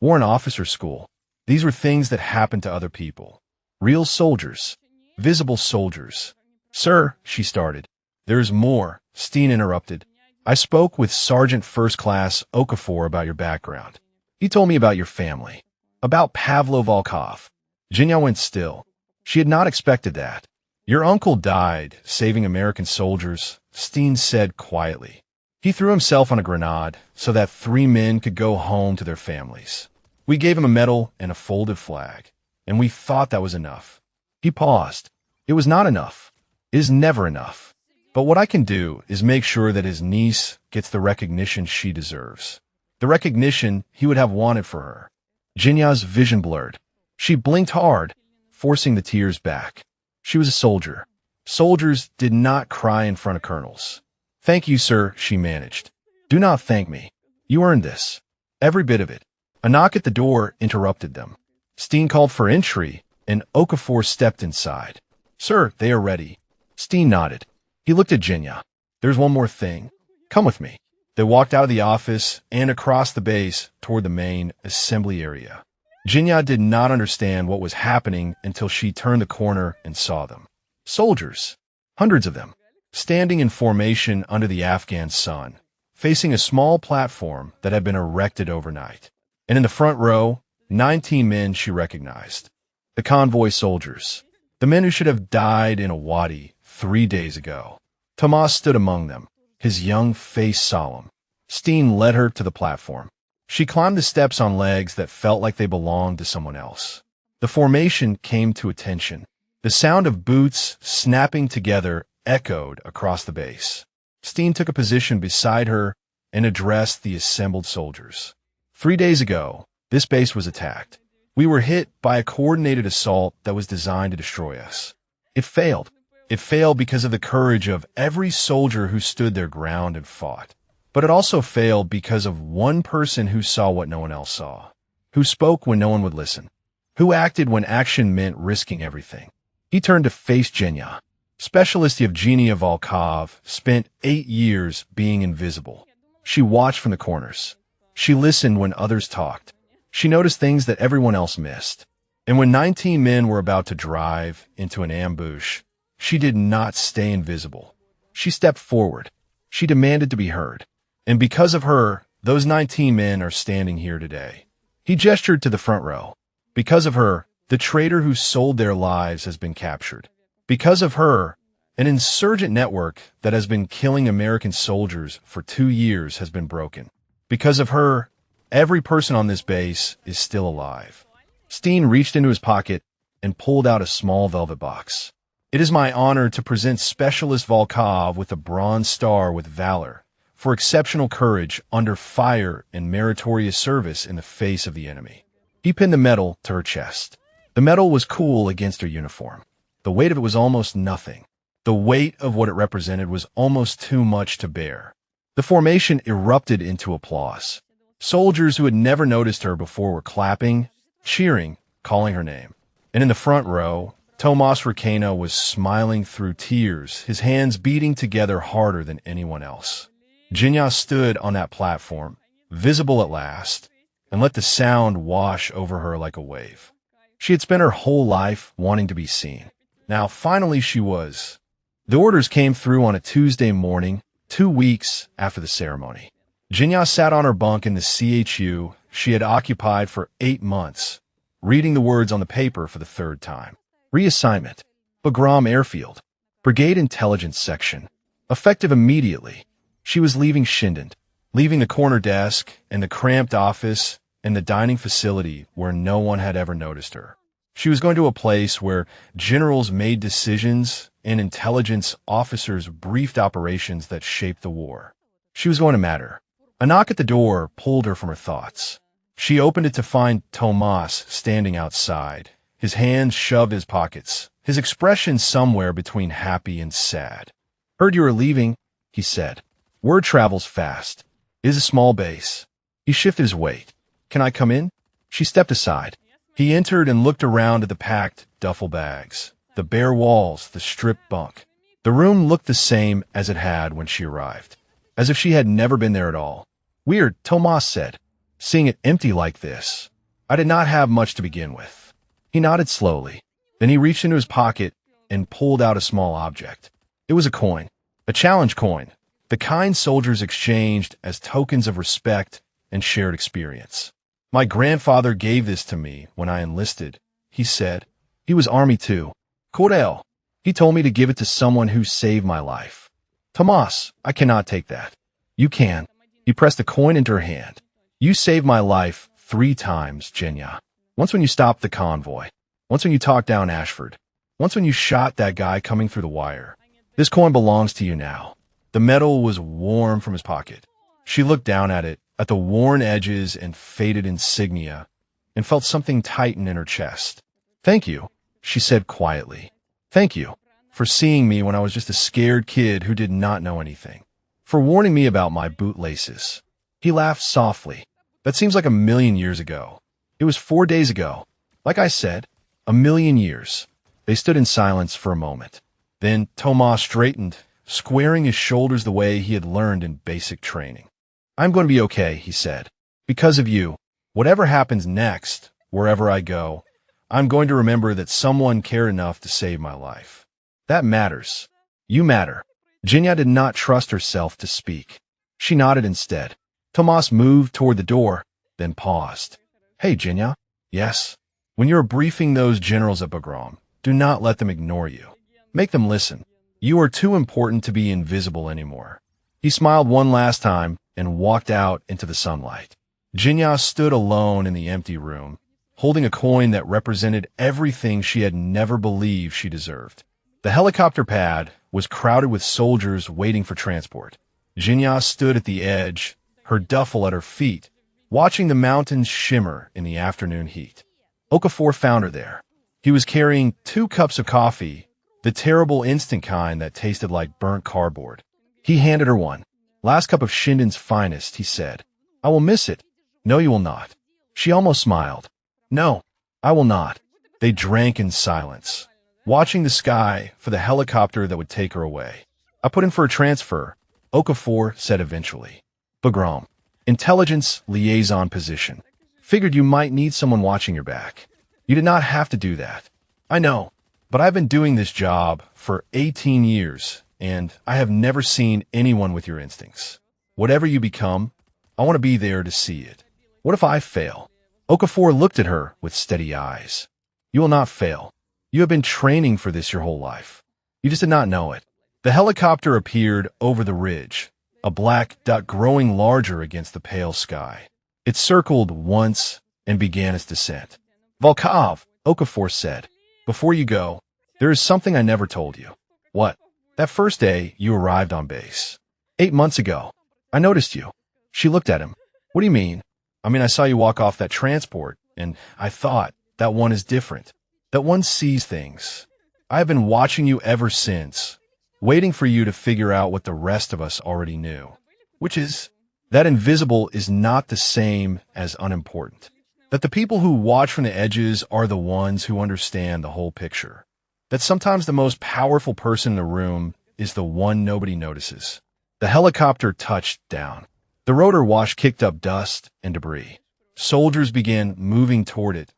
Warrant Officer School. These were things that happened to other people. Real soldiers. Visible soldiers. Sir, she started. There's more, Steen interrupted. I spoke with Sergeant First Class Okafor about your background. He told me about your family. About Pavlo Volkov. Jinya went still. She had not expected that. Your uncle died, saving American soldiers, Steen said quietly. He threw himself on a grenade so that 3 men could go home to their families. We gave him a medal and a folded flag, and we thought that was enough. He paused. It was not enough. It is never enough. But what I can do is make sure that his niece gets the recognition she deserves. The recognition he would have wanted for her. Jinya's vision blurred. She blinked hard, forcing the tears back. She was a soldier. Soldiers did not cry in front of colonels. Thank you, sir, she managed. Do not thank me. You earned this. Every bit of it. A knock at the door interrupted them. Steen called for entry, and Okafor stepped inside. Sir, they are ready. Steen nodded. He looked at Jinya. There's one more thing. Come with me. They walked out of the office and across the base toward the main assembly area. Jinya did not understand what was happening until she turned the corner and saw them. Soldiers. Hundreds of them. Standing in formation under the Afghan sun, facing a small platform that had been erected overnight. And in the front row, 19 men she recognized. The convoy soldiers. The men who should have died in a wadi 3 days ago. Tomas stood among them, his young face solemn. Steen led her to the platform. She climbed the steps on legs that felt like they belonged to someone else. The formation came to attention. The sound of boots snapping together echoed across the base. Steen took a position beside her and addressed the assembled soldiers. 3 days ago, this base was attacked. We were hit by a coordinated assault that was designed to destroy us. It failed. It failed because of the courage of every soldier who stood their ground and fought. But it also failed because of one person who saw what no one else saw, who spoke when no one would listen, who acted when action meant risking everything. He turned to face Jinya. Specialist Yevgenia Volkov spent 8 years being invisible. She watched from the corners. She listened when others talked. She noticed things that everyone else missed. And when 19 men were about to drive into an ambush, she did not stay invisible. She stepped forward. She demanded to be heard. And because of her, those 19 men are standing here today. He gestured to the front row. Because of her, the traitor who sold their lives has been captured. Because of her, an insurgent network that has been killing American soldiers for 2 years has been broken. Because of her, every person on this base is still alive. Steen reached into his pocket and pulled out a small velvet box. It is my honor to present Specialist Volkov with a Bronze Star with Valor for exceptional courage under fire and meritorious service in the face of the enemy. He pinned the medal to her chest. The medal was cool against her uniform. The weight of it was almost nothing. The weight of what it represented was almost too much to bear. The formation erupted into applause. Soldiers who had never noticed her before were clapping, cheering, calling her name. And in the front row, Tomas Requena was smiling through tears, his hands beating together harder than anyone else. Jinya stood on that platform, visible at last, and let the sound wash over her like a wave. She had spent her whole life wanting to be seen. Now, finally, she was. The orders came through on a Tuesday morning, 2 weeks after the ceremony. Jinya sat on her bunk in the CHU she had occupied for 8 months, reading the words on the paper for the 3rd time. Reassignment. Bagram Airfield. Brigade Intelligence Section. Effective immediately. She was leaving Shindand, leaving the corner desk and the cramped office and the dining facility where no one had ever noticed her. She was going to a place where generals made decisions and intelligence officers briefed operations that shaped the war. She was going to matter. A knock at the door pulled her from her thoughts. She opened it to find Tomas standing outside, his hands shoved in his pockets, his expression somewhere between happy and sad. "Heard you were leaving," he said. "Word travels fast. It is a small base." He shifted his weight. "Can I come in?" She stepped aside. He entered and looked around at the packed duffel bags, the bare walls, the stripped bunk. The room looked the same as it had when she arrived, as if she had never been there at all. "Weird," Tomas said, "seeing it empty like this. I did not have much to begin with." He nodded slowly. Then he reached into his pocket and pulled out a small object. It was a coin, a challenge coin, the kind soldiers exchanged as tokens of respect and shared experience. "My grandfather gave this to me when I enlisted," he said. "He was Army too. Corel. He told me to give it to someone who saved my life." "Tomas, I cannot take that." "You can." He pressed the coin into her hand. "You saved my life 3 times, Jinya. Once when you stopped the convoy. Once when you talked down Ashford. Once when you shot that guy coming through the wire. This coin belongs to you now." The medal was warm from his pocket. She looked down at it, at the worn edges and faded insignia, and felt something tighten in her chest. "Thank you," she said quietly. "Thank you for seeing me when I was just a scared kid who did not know anything. For warning me about my bootlaces." He laughed softly. "That seems like a million years ago. It was 4 days ago. Like I said, a million years." They stood in silence for a moment. Then Tomas straightened, squaring his shoulders the way he had learned in basic training. "I'm going to be okay," he said. "Because of you. Whatever happens next, wherever I go, I'm going to remember that someone cared enough to save my life. That matters. You matter." Jinya did not trust herself to speak. She nodded instead. Tomas moved toward the door, then paused. "Hey, Jinya." "Yes." "When you're briefing those generals at Bagram, do not let them ignore you. Make them listen. You are too important to be invisible anymore." He smiled one last time and walked out into the sunlight. Jinya stood alone in the empty room, holding a coin that represented everything she had never believed she deserved. The helicopter pad was crowded with soldiers waiting for transport. Jinya stood at the edge, her duffel at her feet, watching the mountains shimmer in the afternoon heat. Okafor found her there. He was carrying 2 cups of coffee, the terrible instant kind that tasted like burnt cardboard. He handed her one. "Last cup of Shindand's finest," he said. "I will miss it." "No, you will not." She almost smiled. "No, I will not." They drank in silence, watching the sky for the helicopter that would take her away. "I put in for a transfer," Okafor said eventually. "Bagram. Intelligence liaison position. Figured you might need someone watching your back. You did not have to do that. I know, but I've been doing this job for 18 years, and I have never seen anyone with your instincts. Whatever you become, I want to be there to see it. What if I fail?" Okafor looked at her with steady eyes. "You will not fail. You have been training for this your whole life. You just did not know it." The helicopter appeared over the ridge, a black dot growing larger against the pale sky. It circled once and began its descent. "Volkov," Okafor said, "before you go, there is something I never told you." "What?" "That first day you arrived on base. 8 months ago. I noticed you." She looked at him. "What do you mean?" "I mean, I saw you walk off that transport and I thought, that one is different. That one sees things. I have been watching you ever since, waiting for you to figure out what the rest of us already knew, which is that invisible is not the same as unimportant. That the people who watch from the edges are the ones who understand the whole picture. That sometimes the most powerful person in the room is the one nobody notices. The helicopter touched down. The rotor wash kicked up dust and debris. Soldiers began moving toward it,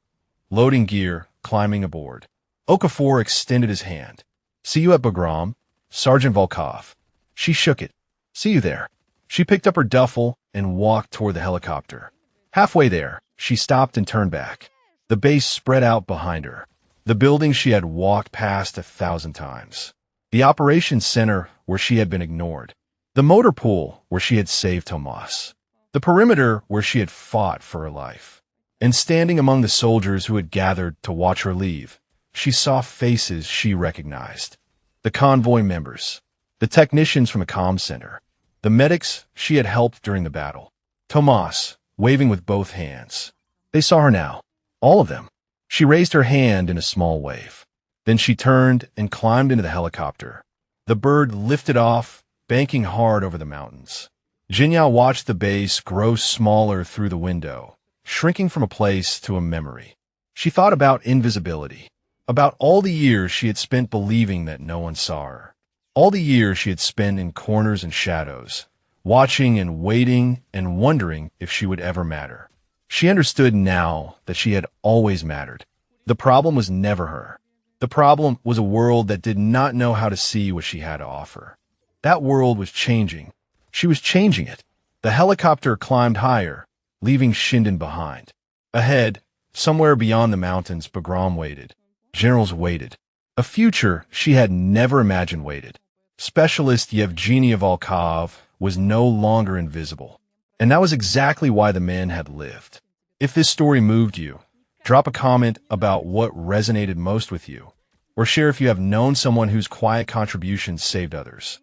loading gear, climbing aboard. Okafor extended his hand. "See you at Bagram, Sergeant Volkov." She shook it. "See you there." She picked up her duffel and walked toward the helicopter. Halfway there, she stopped and turned back. The base spread out behind her. The building she had walked past 1,000 times. The operations center where she had been ignored. The motor pool where she had saved Tomas. The perimeter where she had fought for her life. And standing among the soldiers who had gathered to watch her leave, she saw faces she recognized. The convoy members, the technicians from the comm center, the medics she had helped during the battle. Tomas, waving with both hands. They saw her now, all of them. She raised her hand in a small wave. Then she turned and climbed into the helicopter. The bird lifted off, banking hard over the mountains. Jinya watched the base grow smaller through the window, shrinking from a place to a memory. She thought about invisibility, about all the years she had spent believing that no one saw her. All the years she had spent in corners and shadows, watching and waiting and wondering if she would ever matter. She understood now that she had always mattered. The problem was never her. The problem was a world that did not know how to see what she had to offer. That world was changing. She was changing it. The helicopter climbed higher, leaving Shinden behind. Ahead, somewhere beyond the mountains, Bagram waited. Generals waited. A future she had never imagined waited. Specialist Yevgeny Volkov was no longer invisible. And that was exactly why the man had lived. If this story moved you, drop a comment about what resonated most with you, or share if you have known someone whose quiet contributions saved others.